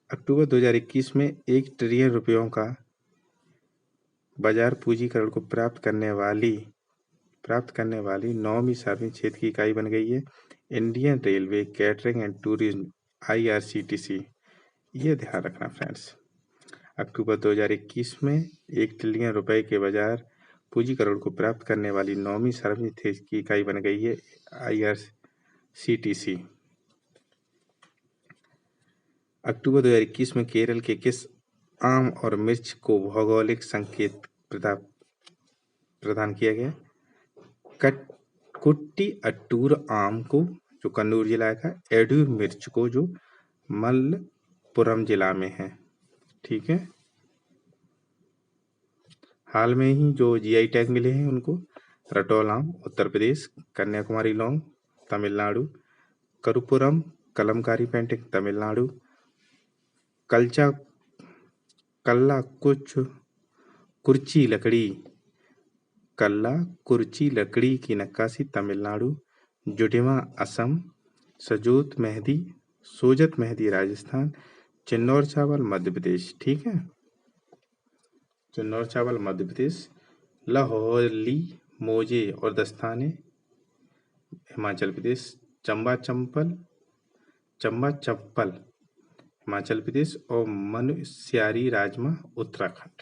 अक्टूबर 2021 में 1 ट्रिलियन रुपयों का बाजार पूंजीकरण को प्राप्त करने वाली 9वीं सार्वजनिक क्षेत्र की इकाई बन गई है Indian railway catering and tourism IRCTC। ये ध्यान रखना फ्रेंड्स। अक्टूबर 2021 में 1 ट्रिलियन रुपए के बाजार पूंजीकरण को प्राप्त करने वाली 9वीं सार्वजनिक क्षेत्र की इकाई बन गई है IRCTC। अक्टूबर 2021 में केरल के किस आम और मिर्च को भौगोलिक संकेत प्रदान किया गया? कुट्टी अट्टूर आम को जो कन्नौज जिला का, एडूर मिर्च को जो मलप्पुरम जिला में है। ठीक है, हाल में ही जो जीआई टैग मिले हैं उनको, रटौल आम उत्तर प्रदेश, कन्याकुमारी लौंग तमिलनाडु, करुपुरम कलमकारी पेंटिंग तमिलनाडु, कल्चा कल्ला कुछ कुर्ची लकड़ी कल्ला कुर्ची लकड़ी की नक्काशी तमिलनाडु, जुडिमा असम, सोजत मेहंदी राजस्थान, चिन्नौर चावल मध्य प्रदेश। ठीक है, चिन्नौर चावल मध्य प्रदेश, लाहौली मोजे और दस्ताने हिमाचल प्रदेश, चंबा चप्पल हिमाचल प्रदेश और मनस्यारी राजमा उत्तराखंड।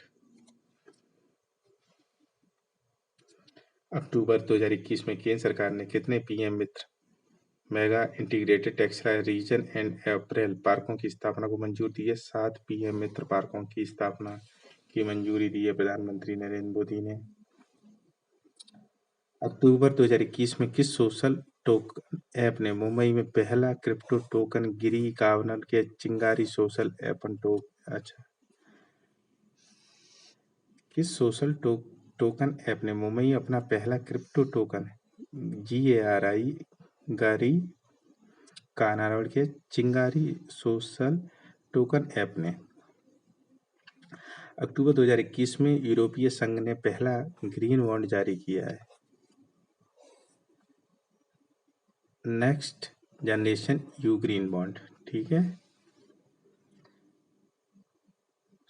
अक्टूबर 2021 में केंद्र सरकार ने कितने PM Mitra mega integrated textile reason and April पार्कों की स्थापना को मंजूरी दी है? 7 पीएम मित्र पार्कों की स्थापना की मंजूरी दी है प्रधानमंत्री नरेंद्र मोदी ने। अक्टूबर 2021 में किस सोशल टोकन ऐप ने मुंबई में पहला क्रिप्टो टोकन गिरी का आवरण किया? चिंगारी सोशल किस सोशल टोकन ऐप ने मुंबई में अपना पहला क्रिप्टो टोकन गारी का अनावरण किया? चिंगारी सोशल टोकन ऐप ने। अक्टूबर 2021 में यूरोपीय संघ ने पहला ग्रीन बॉन्ड जारी किया है, next generation you green bond. ठीक है,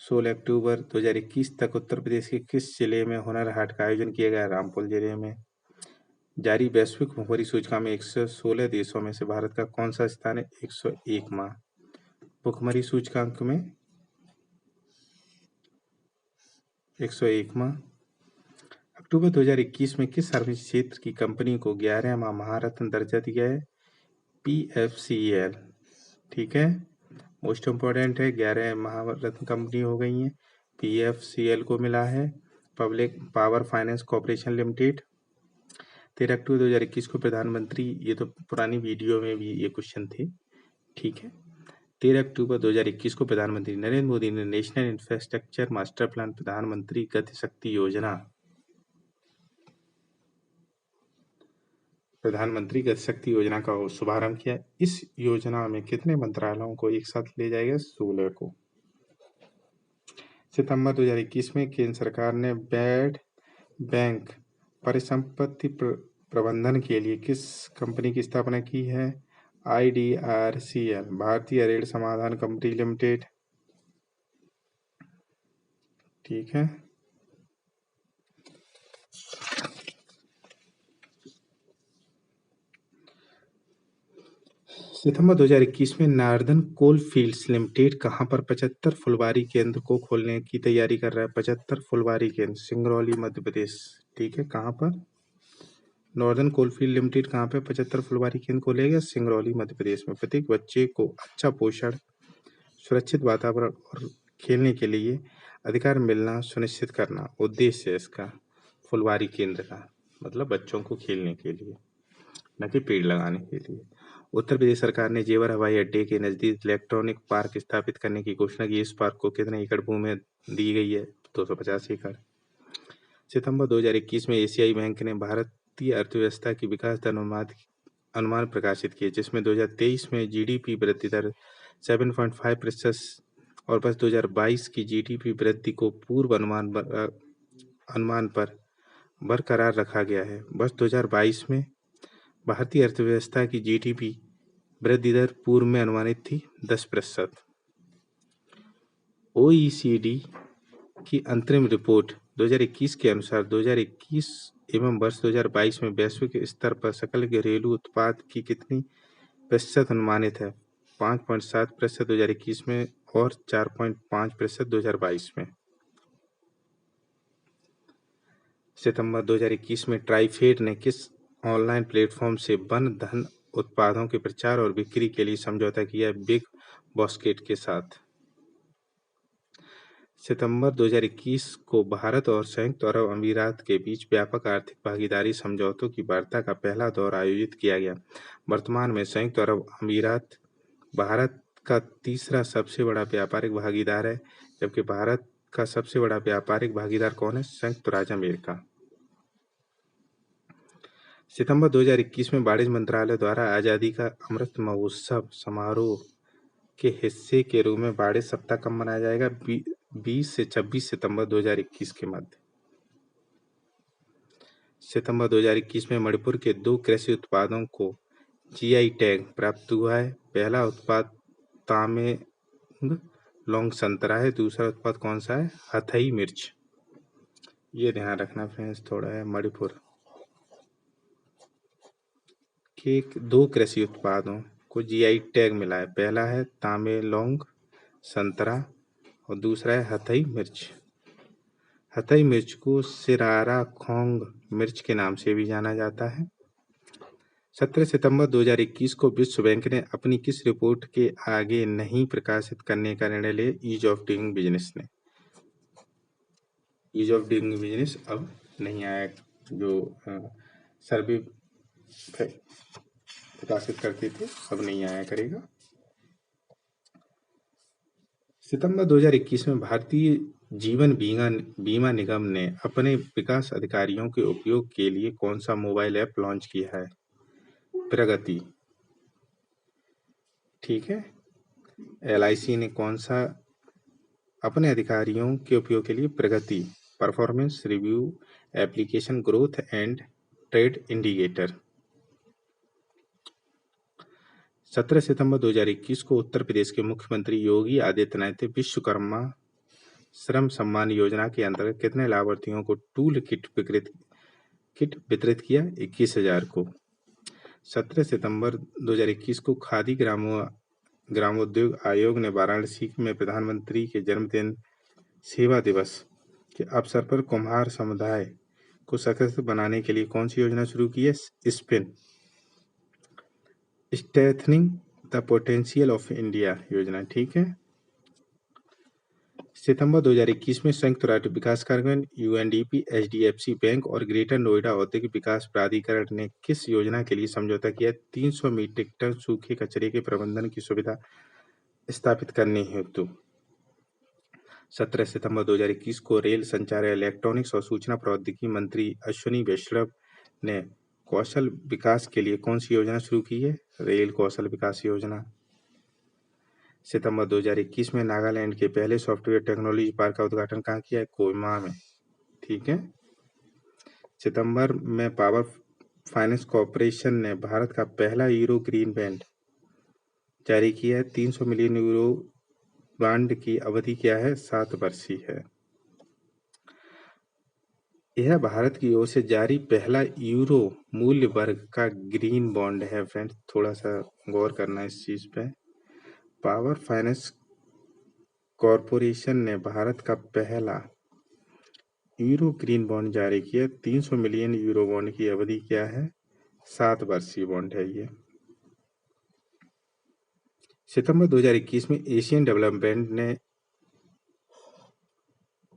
16 अक्टूबर 2021 तक उत्तर प्रदेश के किस जिले में हुनर हाट का आयोजन किया गया? रामपुर जिले में। जारी वैश्विक भुखमरी सूचकांक में 116 देशों में से भारत का कौन सा स्थान है? 101वां। भुखमरी सूचकांक में 101वां। अक्टूबर 2021 में किस सार्वजनिक क्षेत्र की कंपनी को 11वां महारत्न दर्जा दिया है? PFCL। ठीक है, मोस्ट इम्पोर्टेंट है, 11 महारत्न कंपनी हो गई है, PFCL को मिला है public power finance corporation limited. 13 अक्टूबर 2021 को प्रधानमंत्री, ये तो पुरानी वीडियो में भी ये क्वेश्चन थे। ठीक है, 13 अक्टूबर 2021 को प्रधानमंत्री नरेंद्र मोदी ने नेशनल इंफ्रास्ट्रक्चर मास्टर प्लान प्रधानमंत्री गति शक्ति योजना का शुभारंभ किया। इस योजना में कितने मंत्रालयों को एक साथ ले जाएगा? 16 को। सितंबर 2021 में केंद्र सरकार ने बैड बैंक परिसंपत्ति प्रबंधन के लिए किस कंपनी की स्थापना की है? IDRCL, भारतीय ऋण समाधान कंपनी लिमिटेड। ठीक है, सितंबर 2021 में नार्दर्न कोलफील्ड्स लिमिटेड कहां पर 75 फुलवारी केंद्र को खोलने की तैयारी कर रहा है? 75 फुलवारी केंद्र सिंगरौली मध्य प्रदेश। ठीक है, कहां पर? नॉर्दर्न कोलफील्ड लिमिटेड कहां पे 75 फुलवारी केंद्र खोलेगा? सिंगरौली मध्य प्रदेश में। प्रत्येक बच्चे को अच्छा पोषण, सुरक्षित वातावरण और खेलने के लिए अधिकार मिलना सुनिश्चित करना उद्देश्य है इसका, फुलवारी केंद्र का। मतलब बच्चों को खेलने के लिए, न कि पेड़ लगाने के लिए। उत्तर प्रदेश सरकार ने जेवर हवाई अड्डे के नजदीक इलेक्ट्रॉनिक पार्क स्थापित करने की घोषणा की। इस पार्क को कितने एकड़ भूमि दी गई है? 250 एकड़। सितंबर 2021 में एशियाई बैंक ने भारतीय अर्थव्यवस्था की विकास दर अनुमान प्रकाशित किए, जिसमें 2023 में जीडीपी वृद्धि दर 7.5% और वर्ष 2022 की जीडीपी वृद्धि को पूर्व अनुमान पर बरकरार रखा गया है। वर्ष 2022 में भारतीय अर्थव्यवस्था की जीडीपी वृद्धि दर पूर्व में अनुमानित थी 10%। OECD की अंतरिम रिपोर्ट 2021 के अनुसार 2021 एवं वर्ष 2022 में वैश्विक स्तर पर सकल घरेलू उत्पाद की कितनी प्रतिशत अनुमानित है? 5.7% 2021 में और 4.5% 2022 में। सितंबर 2021 में ट्राइफेड ने किस ऑनलाइन प्लेटफॉर्म से वन धन उत्पादों के प्रचार और बिक्री के लिए समझौता किया? बिग बास्केट के साथ। सितंबर 2021 को भारत और संयुक्त अरब अमीरात के बीच व्यापक आर्थिक भागीदारी समझौतों की वार्ता का पहला दौर आयोजित किया गया। वर्तमान में संयुक्त अरब अमीरात भारत का तीसरा सबसे बड़ा व्यापारिक भागीदार है, जबकि भारत का सबसे बड़ा व्यापारिक भागीदार कौन है? संयुक्त राज्य अमेरिका। सितंबर 2021 में वाणिज्य मंत्रालय द्वारा आजादी का अमृत महोत्सव समारोह के हिस्से के रूप में वाणिज्य सप्ताह कब मनाया जाएगा? 20 से 26 सितंबर 2021 के मध्य। सितंबर 2021 में मणिपुर के 2 कृषि उत्पादों को जीआई टैग प्राप्त हुआ है। पहला उत्पाद तामेंग लॉन्ग संतरा है, दूसरा उत्पाद कौन सा है? हथई मिर्च। ये ध्यान रखना फ्रेंड्स, थोड़ा है मणिपुर के 2 कृषि उत्पादों को जीआई टैग मिला है। पहला है तामेलोंग संतरा और दूसरा है हथई मिर्च। हथई मिर्च को सिरारा खोंग मिर्च के नाम से भी जाना जाता है। 17 सितंबर 2021 को विश्व बैंक ने अपनी किस रिपोर्ट के आगे नहीं प्रकाशित करने का निर्णय लिया? ईज ऑफ डूइंग बिजनेस ने। ईज ऑफ डूइंग बिजनेस अब नहीं आया, जो सर्वे प्रकाशित करते थे अब नहीं आया करेगा। सितंबर 2021 में भारतीय जीवन बीमा निगम ने अपने विकास अधिकारियों के उपयोग के लिए कौन सा मोबाइल ऐप लॉन्च किया है? प्रगति। ठीक है। एलआईसी ने कौन सा अपने अधिकारियों के उपयोग के लिए Pragati performance review application growth and trade indicator. 17 सितंबर 2021 को उत्तर प्रदेश के मुख्यमंत्री योगी आदित्यनाथ ने विश्वकर्मा श्रम सम्मान योजना के अंतर्गत कितने लाभार्थियों को टूल किट वितरित किया? 21,000 को। 17 सितंबर 2021 को खादी ग्रामोद्योग आयोग ने वाराणसी में प्रधानमंत्री के जन्मदिन सेवा दिवस के अवसर पर कुम्हार समुदाय को सशक्त बनाने के लिए कौन सी योजना शुरू की है? Spin strengthening the potential of India योजना। ठीक है। सितंबर 2021 में संयुक्त राष्ट्र विकास कार्यक्रम यूएनडीपी, एचडीएफसी बैंक और ग्रेटर नोएडा औद्योगिक विकास प्राधिकरण ने किस योजना के लिए समझौता किया? 300 मीट्रिक टन सूखे कचरे के प्रबंधन की सुविधा स्थापित करने हेतु। 17 सितंबर 2021 को रेल संचार, इलेक्ट्रॉनिक्स और सूचना प्रौद्योगिकी मंत्री अश्विनी वैष्णव ने कौशल विकास के लिए कौन सी योजना शुरू की है? रेल कौशल विकास योजना। सितंबर 2021 में नागालैंड के पहले सॉफ्टवेयर टेक्नोलॉजी पार्क का उद्घाटन कहाँ किया है? कोहिमा में। ठीक है। सितंबर में पावर फाइनेंस कॉर्पोरेशन ने भारत का पहला यूरो ग्रीन बॉन्ड जारी किया है। 300 मिलियन यूरो बॉन्ड की अवधि क्या है? 7 वर्षीय है। यह भारत की ओर से जारी पहला यूरो मूल्य वर्ग का ग्रीन बॉन्ड है फ्रेंड्स, थोड़ा सा गौर करना इस चीज पे। पावर फाइनेंस कॉर्पोरेशन ने भारत का पहला यूरो ग्रीन बॉन्ड जारी किया। 300 मिलियन यूरो बॉन्ड की अवधि क्या है? 7 वर्षीय बॉन्ड है ये। सितंबर 2021 में एशियन डेवलपमेंट ने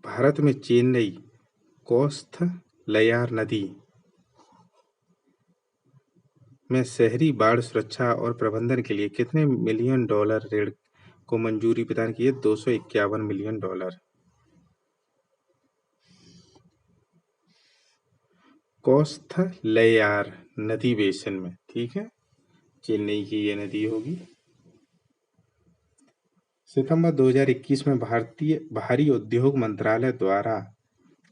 भारत में चेन्नई कोस्थलैयार नदी में शहरी बाढ़ सुरक्षा और प्रबंधन के लिए कितने मिलियन डॉलर ऋण को मंजूरी प्रदान की है? 251 मिलियन डॉलर। कोस्थलैयार नदी बेसिन में। ठीक है। चेन्नई की ये नदी होगी। सितंबर 2021 में भारतीय भारी उद्योग मंत्रालय द्वारा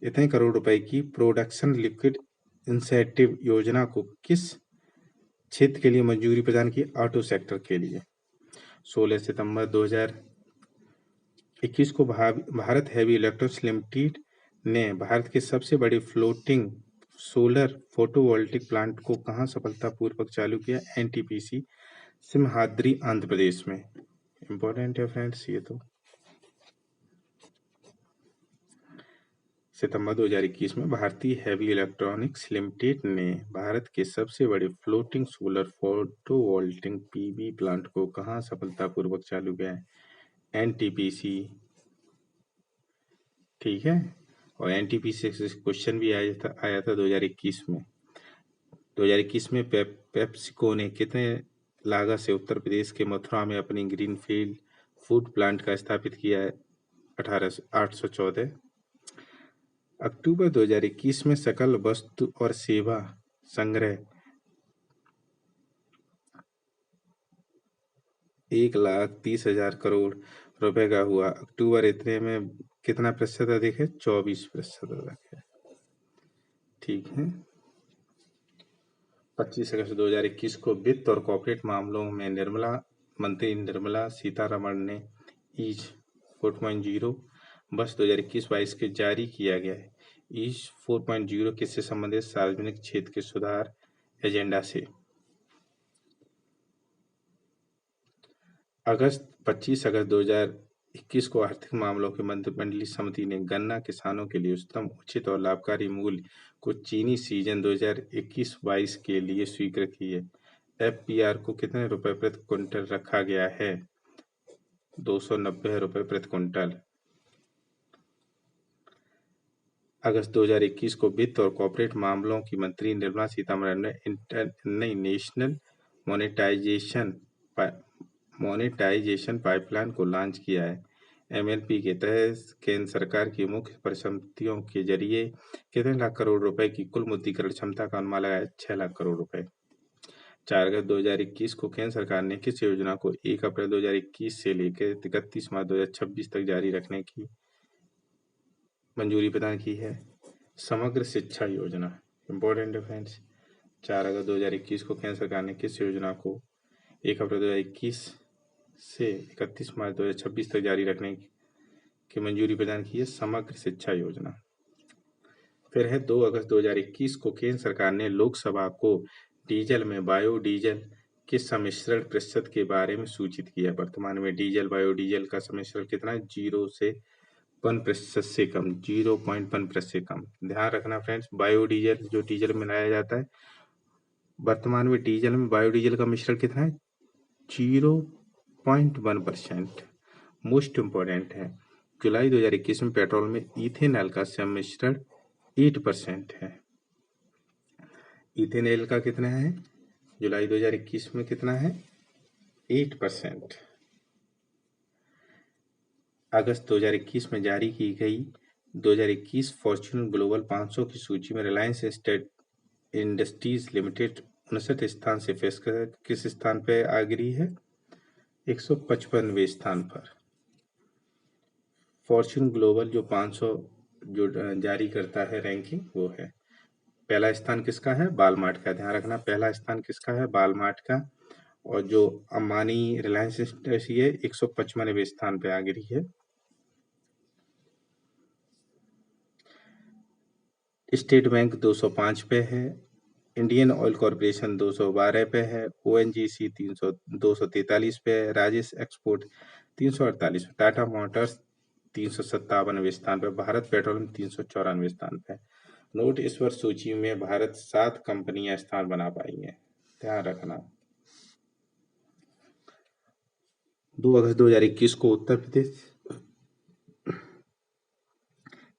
इतने करोड़ रुपए की प्रोडक्शन लिक्विड इंसेंटिव योजना को किस क्षेत्र के लिए मंजूरी प्रदान की? ऑटो सेक्टर के लिए। 16 सितंबर 2021 को भारत हेवी इलेक्ट्रिकल्स लिमिटेड ने भारत के सबसे बड़े फ्लोटिंग सोलर फोटोवोल्टिक प्लांट को कहां सफलतापूर्वक चालू किया? एनटीपीसी सिमहाद्री आंध्र प्रदेश में। इंपॉर्टेंट है फ्रेंड्स ये तो। सितंबर 2021 में भारतीय हेवी इलेक्ट्रॉनिक्स लिमिटेड ने भारत के सबसे बड़े floating solar photovoltaic PV plant को कहां सफलतापूर्वक चालू किया? एनटीपीसी ठीक है। और एनटीपीसी से क्वेश्चन भी आया था 2021 में। 2021 में पेप्सिको ने कितने लागत से उत्तर प्रदेश के मथुरा में अपनी ग्रीनफील्ड फूड प्लांट का स्थापित किया है? 814। अक्टूबर 2021 में सकल वस्तु और सेवा संग्रह 1,30,000 करोड़ रुपए का हुआ। अक्टूबर इतने में कितना प्रतिशत अधिक है? 24% अधिक है। ठीक है। 25 अगस्त 2021 को वित्त और कॉर्पोरेट मामलों में मंत्री निर्मला सीतारमण ने ईज 4.0 वर्ष 2021-22 के जारी किया गया है। ईज 4.0 किससे संबंधित? सार्वजनिक क्षेत्र के सुधार एजेंडा से। 25 अगस्त 2021 को आर्थिक मामलों की मंत्रिमंडलीय समिति ने गन्ना किसानों के लिए उच्चतम उचित और लाभकारी मूल्य को चीनी सीजन 2021-22 के लिए स्वीकृत की है। एफपीआर को कितने रुपए प्रति क्विंटल रखा गया है? 290 रुपए प्रति क्विंटल। अगस्त 2021 को वित्त और कॉर्पोरेट मामलों की मंत्री निर्मला सीतारमण ने नेशनल मोनेटाइजेशन पाइपलाइन को लॉन्च किया है। एमएलपी के तहत केंद्र सरकार की मुख्य परिसंपत्तियों के जरिए कितने लाख करोड़ रुपए की कुल मुद्रीकरण क्षमता का अनुमान लगाया? 6 लाख करोड़ रुपए। 4 अगस्त 2021 को केंद्र सरकार ने किस योजना को 1 अप्रैल 2021 से लेकर 31 मार्च 2026 तक जारी रखने की मंजूरी प्रदान की है? समग्र शिक्षा योजना। इंपॉर्टेंट है फ्रेंड्स। 4 अगस्त 2021 को केंद्र सरकार ने किस योजना को 1 अप्रैल 2021 से 31 मार्च 2026 तक जारी रखने की मंजूरी प्रदान की है? समग्र शिक्षा योजना। फिर है 2 अगस्त 2021 को केंद्र सरकार ने लोकसभा को डीजल में बायोडीजल के सम्मिश्रण प्रतिशत के बारे में सूचित किया। वर्तमान में डीजल बायोडीजल का सम्मिश्रण कितना है? 0.1% से कम, 0.1% से कम। ध्यान रखना फ्रेंड्स, बायोडीजल जो डीजल में लाया जाता है, वर्तमान में डीजल में बायोडीजल का मिश्रण कितना है? 0.1%। मोस्ट इंपॉर्टेंट है, जुलाई 2021 में पेट्रोल में इथेनॉल का सम्मिश्रण 8% है। इथेनॉल का कितना है? जुलाई 2021 में कितना है? 8%। अगस्त 2021 में जारी की गई 2021 फॉर्च्यून ग्लोबल 500 की सूची में रिलायंस इंडस्ट्रीज लिमिटेड 59 स्थान से किस स्थान पे आ गिरी है? 155वें स्थान पर। फॉर्च्यून ग्लोबल जो 500 जो जारी करता है रैंकिंग, वो है। पहला स्थान किसका है? बालमार्ट का। ध्यान रखना, पहला स्थान किसका है? बालमार्ट का। और जो अंबानी रिलायंस इंडस्ट्री है 155वें स्थान पे आ गिरी है। स्टेट बैंक 205 पे है। इंडियन ऑयल कॉर्पोरेशन 212 पे है। ओएनजीसी 243 पे है। राजेश एक्सपोर्ट 348 पे। टाटा मोटर्स 357वें स्थान पे। भारत पेट्रोलियम 394वें स्थान पे। नोट, इस वर्ष सूची में भारत 7 कंपनियां स्थान बना पाई हैं। ध्यान रखना। 2 अगस्त 2021 को उत्तर प्रदेश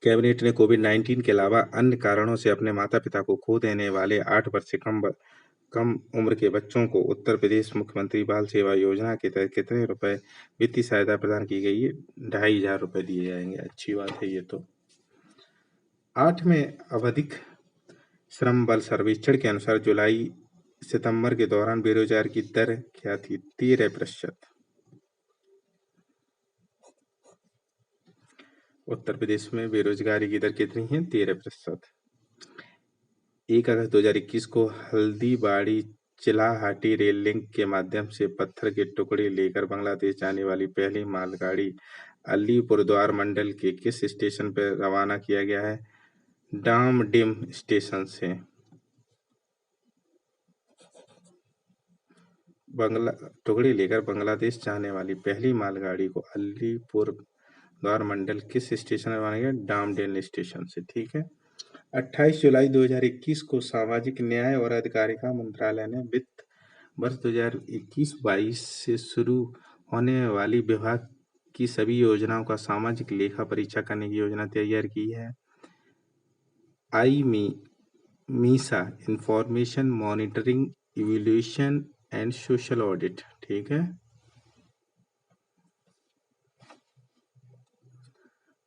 कैबिनेट ने कोविड-19 के अलावा अन्य कारणों से अपने माता पिता को खो देने वाले 8 वर्ष से कम उम्र के बच्चों को उत्तर प्रदेश मुख्यमंत्री बाल सेवा योजना के तहत कितने रुपए वित्तीय सहायता प्रदान की गई है? 2,500 रुपए दिए जाएंगे। अच्छी बात है ये तो। 8वें आवधिक श्रम बल सर्वेक्षण के अनुसार जुलाई सितंबर के दौरान बेरोजगार की दर क्या थी? 13%। उत्तर प्रदेश में बेरोजगारी की दर कितनी है? 13%। 1 अगस्त 2021 को हल्दीबाड़ी चिलाहाटी रेल लिंक के माध्यम से पत्थर के टुकड़े लेकर बांग्लादेश जाने वाली पहली मालगाड़ी अलीपुरद्वार मंडल के किस स्टेशन पर रवाना किया गया है? डामडिम स्टेशन से। टुकड़े लेकर बांग्लादेश जाने वाली पहली मालगाड़ी को अलीपुरद्वार मंडल किस स्टेशन पर रवाना किया? डामडिम स्टेशन से। ठीक है। 28 जुलाई 2021 को सामाजिक न्याय और अधिकारिता मंत्रालय ने वित्त वर्ष 2021-22 से शुरू होने वाली विभाग की सभी योजनाओं का सामाजिक लेखा परीक्षा करने की योजना तैयार की है। आई मी मीसा information monitoring evaluation and social audit. ठीक है।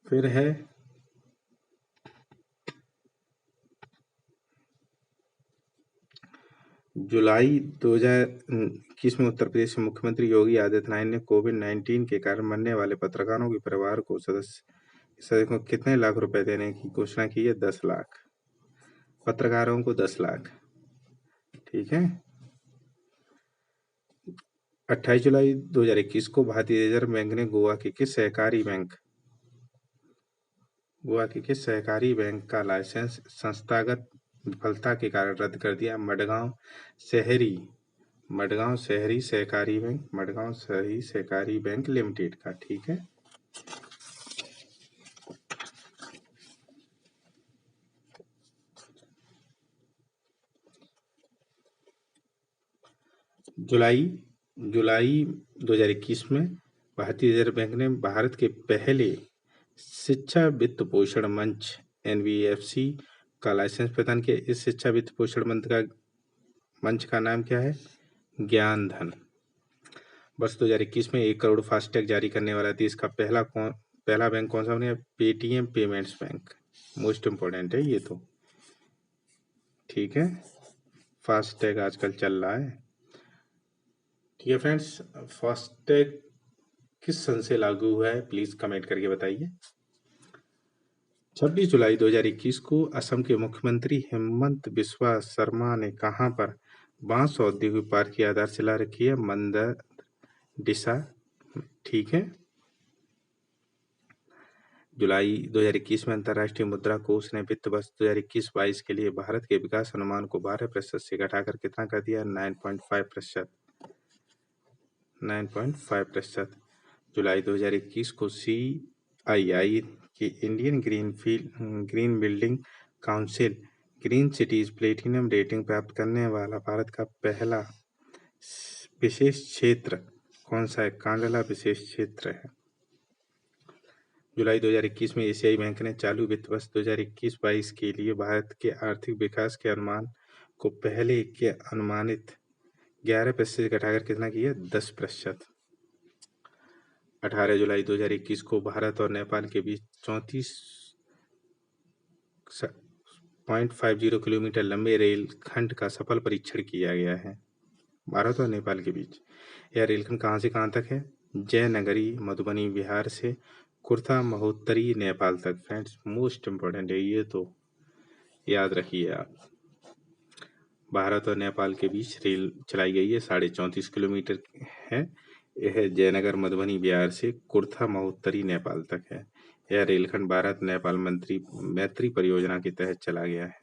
फिर है जुलाई 2021 में उत्तर प्रदेश के मुख्यमंत्री योगी आदित्यनाथ ने कोविड-19 के कारण मरने वाले पत्रकारों के परिवार को सदस्य को कितने लाख रुपए देने की घोषणा की है? 10 लाख। पत्रकारों को 10 लाख। ठीक है। 28 जुलाई 2021 को भारतीय रिजर्व बैंक ने गोवा के किस सहकारी बैंक का लाइसेंस संस्थागत विफलता के कारण रद्द कर दिया? मडगांव शहरी सहकारी बैंक लिमिटेड का। ठीक है। जुलाई 2021 में भारतीय रिजर्व बैंक ने भारत के पहले शिक्षा वित्त पोषण मंच एनबीएफसी का लाइसेंस प्रदान किया। इस शिक्षा वित्त पोषण मंच का नाम क्या है? ज्ञान धन। वर्ष 2021 में 1 करोड़ फास्टैग जारी करने वाला देश का पहला बैंक कौन सा बना? Paytm payments bank. Most important है ये तो। ठीक है। फास्टैग आजकल चल रहा है। ठीक है फ्रेंड्स, फास्टैग किस सन से लागू हुआ है? प्लीज कमेंट करके बताइए। 26 जुलाई 2021 को असम के मुख्यमंत्री हेमंत बिस्वा शर्मा ने कहां पर बांस औद्योगिक पार्क की आधारशिला रखी है? मंदरडिसा। ठीक है। जुलाई 2021 में अंतर्राष्ट्रीय मुद्रा कोष ने वित्त वर्ष 2021-22 के लिए भारत के विकास अनुमान को 12% से घटाकर कितना कर दिया? 9.5%। 9.5%। जुलाई 2021 को CII की Indian green building council green cities platinum rating प्राप्त करने वाला भारत का पहला विशेष क्षेत्र कौन सा है? कांडला विशेष क्षेत्र है। जुलाई 2021 में एशियाई बैंक ने चालू वित्त वर्ष 2021-22 के लिए भारत के आर्थिक विकास के अनुमान को पहले के अनुमानित 11% से घटाकर कितना किया? 10%। 18 जुलाई 2021 को भारत और नेपाल के बीच 34.50 किलोमीटर लंबे रेलखंड का सफल परीक्षण किया गया है। भारत और नेपाल के बीच यह रेलखंड कहाँ से कहाँ तक है? जयनगरी मधुबनी बिहार से कुर्था महोत्तरी नेपाल तक। फ्रेंड्स मोस्ट इम्पोर्टेंट है ये तो, याद रखिए आप। भारत और नेपाल के बीच रेल चलाई गई है, 34.5 किलोमीटर है। यह जयनगर मधुबनी बिहार से कुर्था महोत्तरी नेपाल तक है। यह रेलखंड भारत नेपाल मैत्री परियोजना के तहत चला गया है।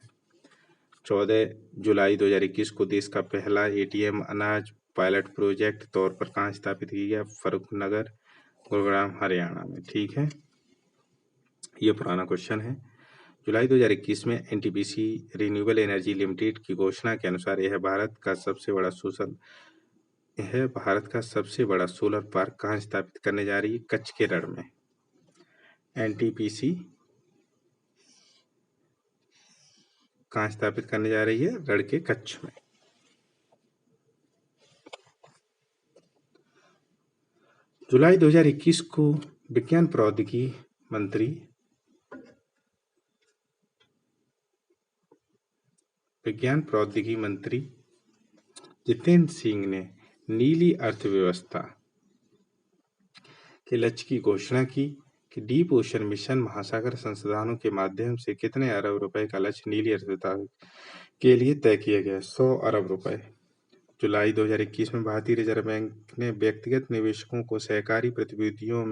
14 जुलाई 2021 को देश का पहला ATM अनाज पायलट प्रोजेक्ट तौर पर कहाँ स्थापित किया गया? फर्रुखनगर गुरुग्राम हरियाणा में। ठीक है। ये पुराना क्वेश्चन है। जुलाई 2021 में NTPC रिन्यूएबल एनर्जी लिमिटेड की घोषणा के अनुसार यह भारत का सबसे बड़ा सोलर पार्क कहाँ स्थापित करने जा रही है? कच्छ के रण में। NTPC कहाँ स्थापित करने जा रही है? रण के कच्छ में। जुलाई 2021 को विज्ञान प्रौद्योगिकी मंत्री जितेंद्र सिंह ने नीली अर्थव्यवस्था के लक्ष्य की घोषणा की कि डीप ओशन मिशन महासागर संसाधनों के माध्यम से कितने अरब रुपए का लक्ष्य नीली अर्थव्यवस्था के लिए तय किया गया? 100 अरब रुपए। जुलाई 2021 में भारतीय रिजर्व बैंक ने व्यक्तिगत निवेशकों को सहकारी प्रतिभूतियों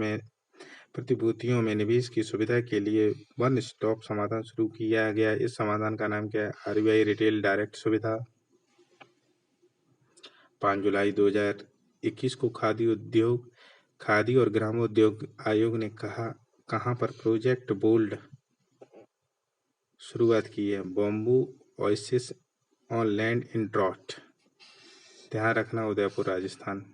में निवेश की सुविधा के लिए वन स्टॉप समाधान शुरू किया गया। इस समाधान का नाम क्या है? RBI रिटेल डायरेक्ट सुविधा। 5 जुलाई 2021 को खादी और ग्रामोद्योग आयोग ने कहाँ पर प्रोजेक्ट बोल्ड शुरुआत की है? Bamboo oasis on land in drought. ध्यान रखना, उदयपुर राजस्थान।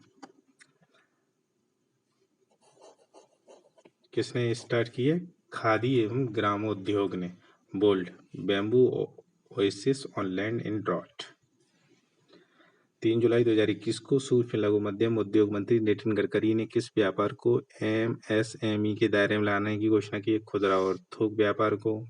किसने स्टार्ट की है? खादी एवं ग्रामोद्योग ने। Bold, bamboo oasis on land in drought. 3 जुलाई 2021 को सूक्ष्म लघु मध्यम उद्योग मंत्री नितिन गडकरी ने किस व्यापार को एमएसएमई के दायरे में लाने की घोषणा की है? खुदरा और थोक व्यापार को।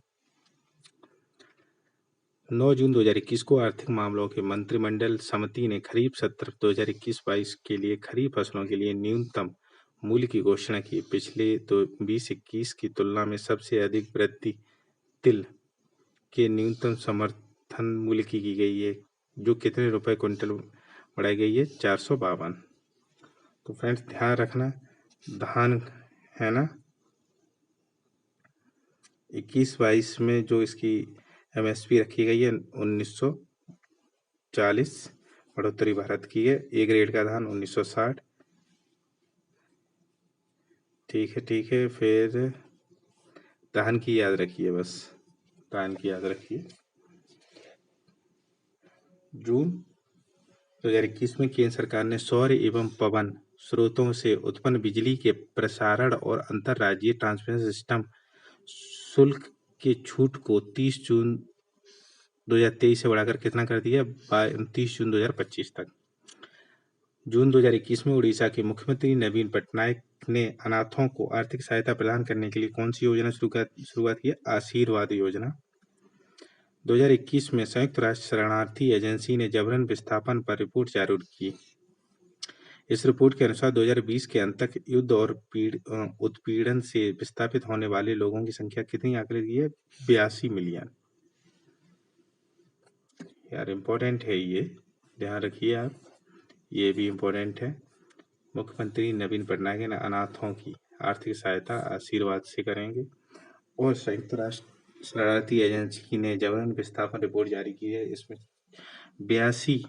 9 जून 2021 को आर्थिक मामलों के मंत्रिमंडल समिति ने खरीफ सत्र 2021-22 के लिए खरीफ फसलों के लिए न्यूनतम मूल्य की घोषणा की। पिछले 2021 की तुलना में सबसे अधिक वृद्धि तिल के न्यूनतम समर्थन मूल्य की गई है, जो कितने रुपए क्विंटल बढ़ाई गई है? 452। तो फ्रेंड्स ध्यान रखना, धान है ना 21-22 में जो इसकी एमएसपी रखी गई है 1940, बढ़ोतरी भारत की है। ए ग्रेड का धान 1960। ठीक है फिर धान की याद रखिए, बस धान की याद रखिए। जून 2021 में केंद्र सरकार ने सौर एवं पवन स्रोतों से उत्पन्न बिजली के प्रसारण और अंतरराज्यीय ट्रांसमिशन सिस्टम शुल्क के छूट को 30 जून 2023 से बढ़ाकर कितना कर दिया? 29 जून 2025 तक। जून 2021 में उड़ीसा के मुख्यमंत्री नवीन पटनायक ने अनाथों को आर्थिक सहायता प्रदान करने के लिए कौन सी योजना शुरुआत की? आशीर्वाद योजना। 2021 में संयुक्त राष्ट्र शरणार्थी एजेंसी ने जबरन विस्थापन पर रिपोर्ट जारी की। इस रिपोर्ट के अनुसार 2020 के अंत तक युद्ध और उत्पीड़न से विस्थापित होने वाले लोगों की संख्या कितनी आकलित की है? 82 मिलियन। यार इम्पोर्टेंट है ये, ध्यान रखिए आप, ये भी इम्पोर्टेंट है। मुख्यमंत्री नवीन पटनायक ने अनाथों की आर्थिक सहायता आशीर्वाद से करेंगे। और संयुक्त राष्ट्र शरणार्थी एजेंसी ने जबरन विस्थापन रिपोर्ट जारी की है, इसमें 82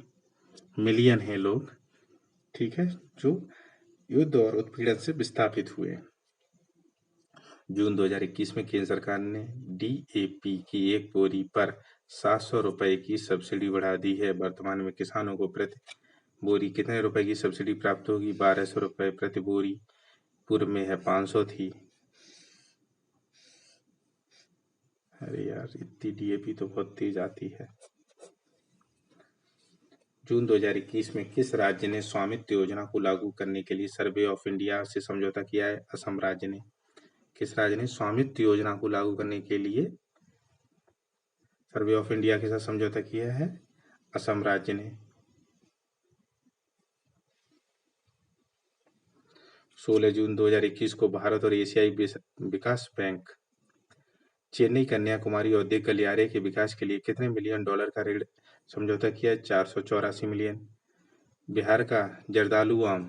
मिलियन है लोग, ठीक है, जो युद्ध और उत्पीड़न से विस्थापित हुए। जून 2021 में केंद्र सरकार ने डीएपी की एक बोरी पर 700 रुपए की सब्सिडी बढ़ा दी है। वर्तमान में किसानों को प्रति बोरी कितने रुपए की सब्सिडी प्राप्त होगी? 1200 रुपए प्रति बोरी। पूर्व में है 500 थी। अरे यार इतनी डीएपी तो बहुत तेज आती है। जून 2021 में किस राज्य ने स्वामित्व योजना को लागू करने के लिए सर्वे ऑफ इंडिया से समझौता किया है? असम राज्य ने। किस राज्य ने स्वामित्व योजना को लागू करने के लिए सर्वे ऑफ इंडिया के साथ समझौता किया है? असम राज्य ने। 16 जून 2021 को भारत और एशियाई विकास बैंक चेन्नई कन्याकुमारी औद्योगिक गलियारे के विकास के लिए कितने मिलियन डॉलर का ऋण समझौता किया? 484 मिलियन। बिहार का जर्दालू आम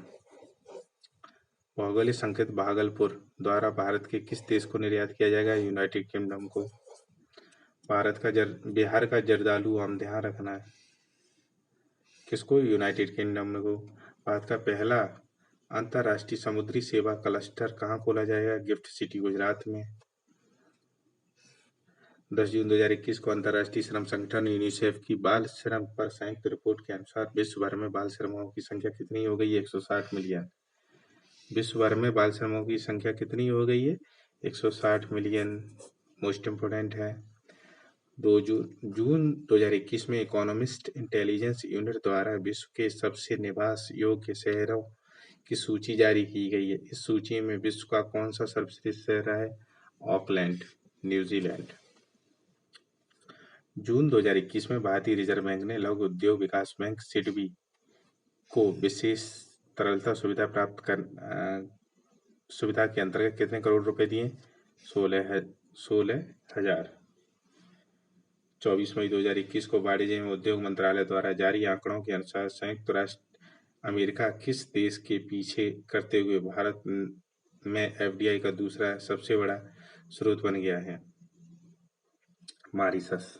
भौगोलिक संकेत भागलपुर द्वारा भारत के किस देश को निर्यात किया जाएगा? यूनाइटेड किंगडम को। बिहार का जर्दालू आम, ध्यान रखना है, किसको? यूनाइटेड किंगडम को। भारत का पहला अंतरराष्ट्रीय समुद्री सेवा क्लस्टर कहाँ खोला जाएगा? गिफ्ट सिटी गुजरात में। 10 जून 2021 को अंतर्राष्ट्रीय श्रम संगठन यूनिसेफ की बाल श्रम पर संयुक्त रिपोर्ट के अनुसार विश्व भर में बाल श्रमिकों की संख्या कितनी हो गई है? 160 मिलियन। विश्व भर में बाल श्रमिकों की संख्या कितनी हो गई है? 160 मिलियन। मोस्ट इम्पोर्टेंट है। 2 जून 2021 में इकोनॉमिस्ट इंटेलिजेंस यूनिट द्वारा विश्व के सबसे निवास योग्य शहरों की सूची जारी की गई है। इस सूची में विश्व का कौन सा सर्वश्रेष्ठ शहर है? Auckland, New Zealand. जून 2021 में भारतीय रिजर्व बैंक ने लघु उद्योग विकास बैंक सिडबी को विशेष तरलता सुविधा के अंतर्गत कितने करोड़ रुपए दिए? 16,000। 24 मई 2021 को वाणिज्य एवं उद्योग मंत्रालय द्वारा जारी आंकड़ों के अनुसार संयुक्त राष्ट्र अमेरिका किस देश के पीछे करते हुए भारत में एफडीआई का दूसरा सबसे बड़ा स्रोत बन गया है? मॉरिशस।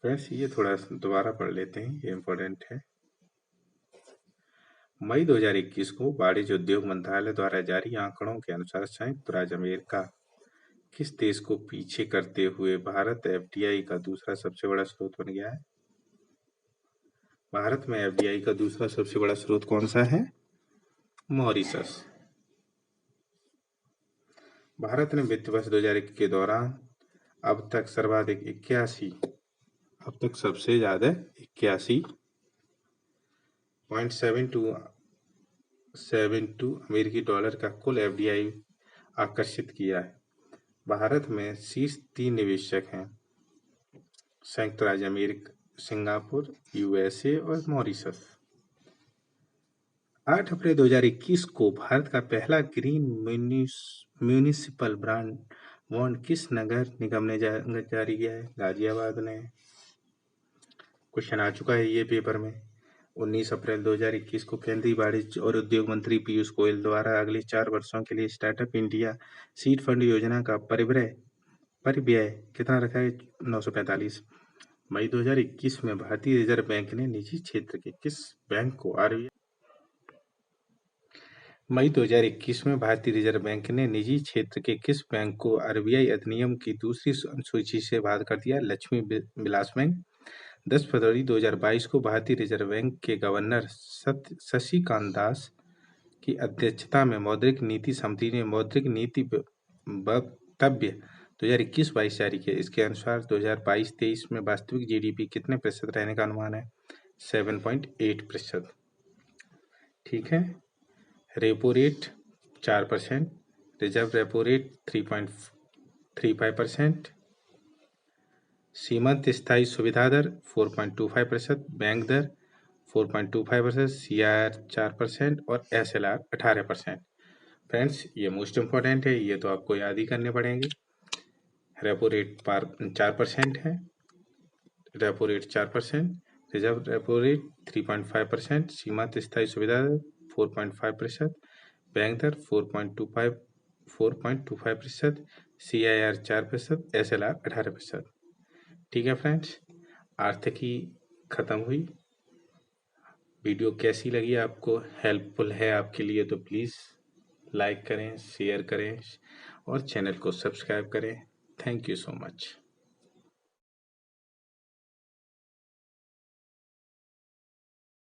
फ्रेंड्स ये थोड़ा दोबारा पढ़ लेते हैं, ये इम्पोर्टेंट है। मई 2021 को वाणिज्य उद्योग मंत्रालय द्वारा जारी आंकड़ों के अनुसार संयुक्त राज्य अमेरिका किस देश को पीछे करते हुए भारत एफडीआई का दूसरा सबसे बड़ा स्रोत बन गया है? भारत में एफडीआई का दूसरा सबसे बड़ा स्रोत कौन सा है? मॉरिशस। भारत ने वित्त वर्ष 2021 के दौरान अब तक सर्वाधिक 81, अब तक सबसे ज्यादा 81.72 अमेरिकी डॉलर का कुल एफडीआई आकर्षित किया है। भारत में शीर्ष 3 निवेशक हैं: संयुक्त राज्य अमेरिका, सिंगापुर, यूएसए और मॉरिशस। 8 अप्रैल 2021 को भारत का पहला ग्रीन म्यूनिसिपल बॉन्ड किस नगर निगम ने जारी किया है? गाजियाबाद ने। क्वेश्चन आ चुका है ये पेपर में। 19 अप्रैल 2021 को केंद्रीय वाणिज्य और उद्योग मंत्री पीयूष गोयल द्वारा अगले 4 वर्षों के लिए स्टार्टअप इंडिया सीड फंड योजना का परिव्यय कितना रखा है? 945। मई 2021 में भारतीय रिजर्व बैंक ने निजी क्षेत्र के किस बैंक को आरबीआई मई 2021 में भारतीय रिजर्व बैंक ने निजी क्षेत्र के किस बैंक को आरबीआई अधिनियम की दूसरी अनुसूची से बाहर कर दिया? लक्ष्मी विलास बैंक। 10 फरवरी 2022 को भारतीय रिजर्व बैंक के गवर्नर शक्तिकांत दास की अध्यक्षता में मौद्रिक नीति समिति ने मौद्रिक नीति वक्तव्य 2021-22 जारी किया। इसके अनुसार 2022-23 में वास्तविक जीडीपी कितने प्रतिशत रहने का अनुमान है? 7.8%। ठीक है। Repo rate 4%, reserve repo rate 3.35%, सीमांत स्थायी सुविधा दर 4.25%, बैंक दर 4.25%, सीआर 4% और एसएलआर 18%। फ्रेंड्स, ये मोस्ट इम्पोर्टेंट है, ये तो आपको याद ही करने पड़ेंगे। रेपो रेट 4% है, repo rate 4%, reserve repo rate 3.5%, सीमांत स्थायी सुविधा दर 4.5%, बैंक दर 4.25%, सीआईआर 4%, एसएलआर 18%। ठीक है फ्रेंड्स, आर्थिकी खत्म हुई। वीडियो कैसी लगी आपको, हेल्पफुल है आपके लिए तो प्लीज़ लाइक करें, शेयर करें और चैनल को सब्सक्राइब करें। Thank you so much.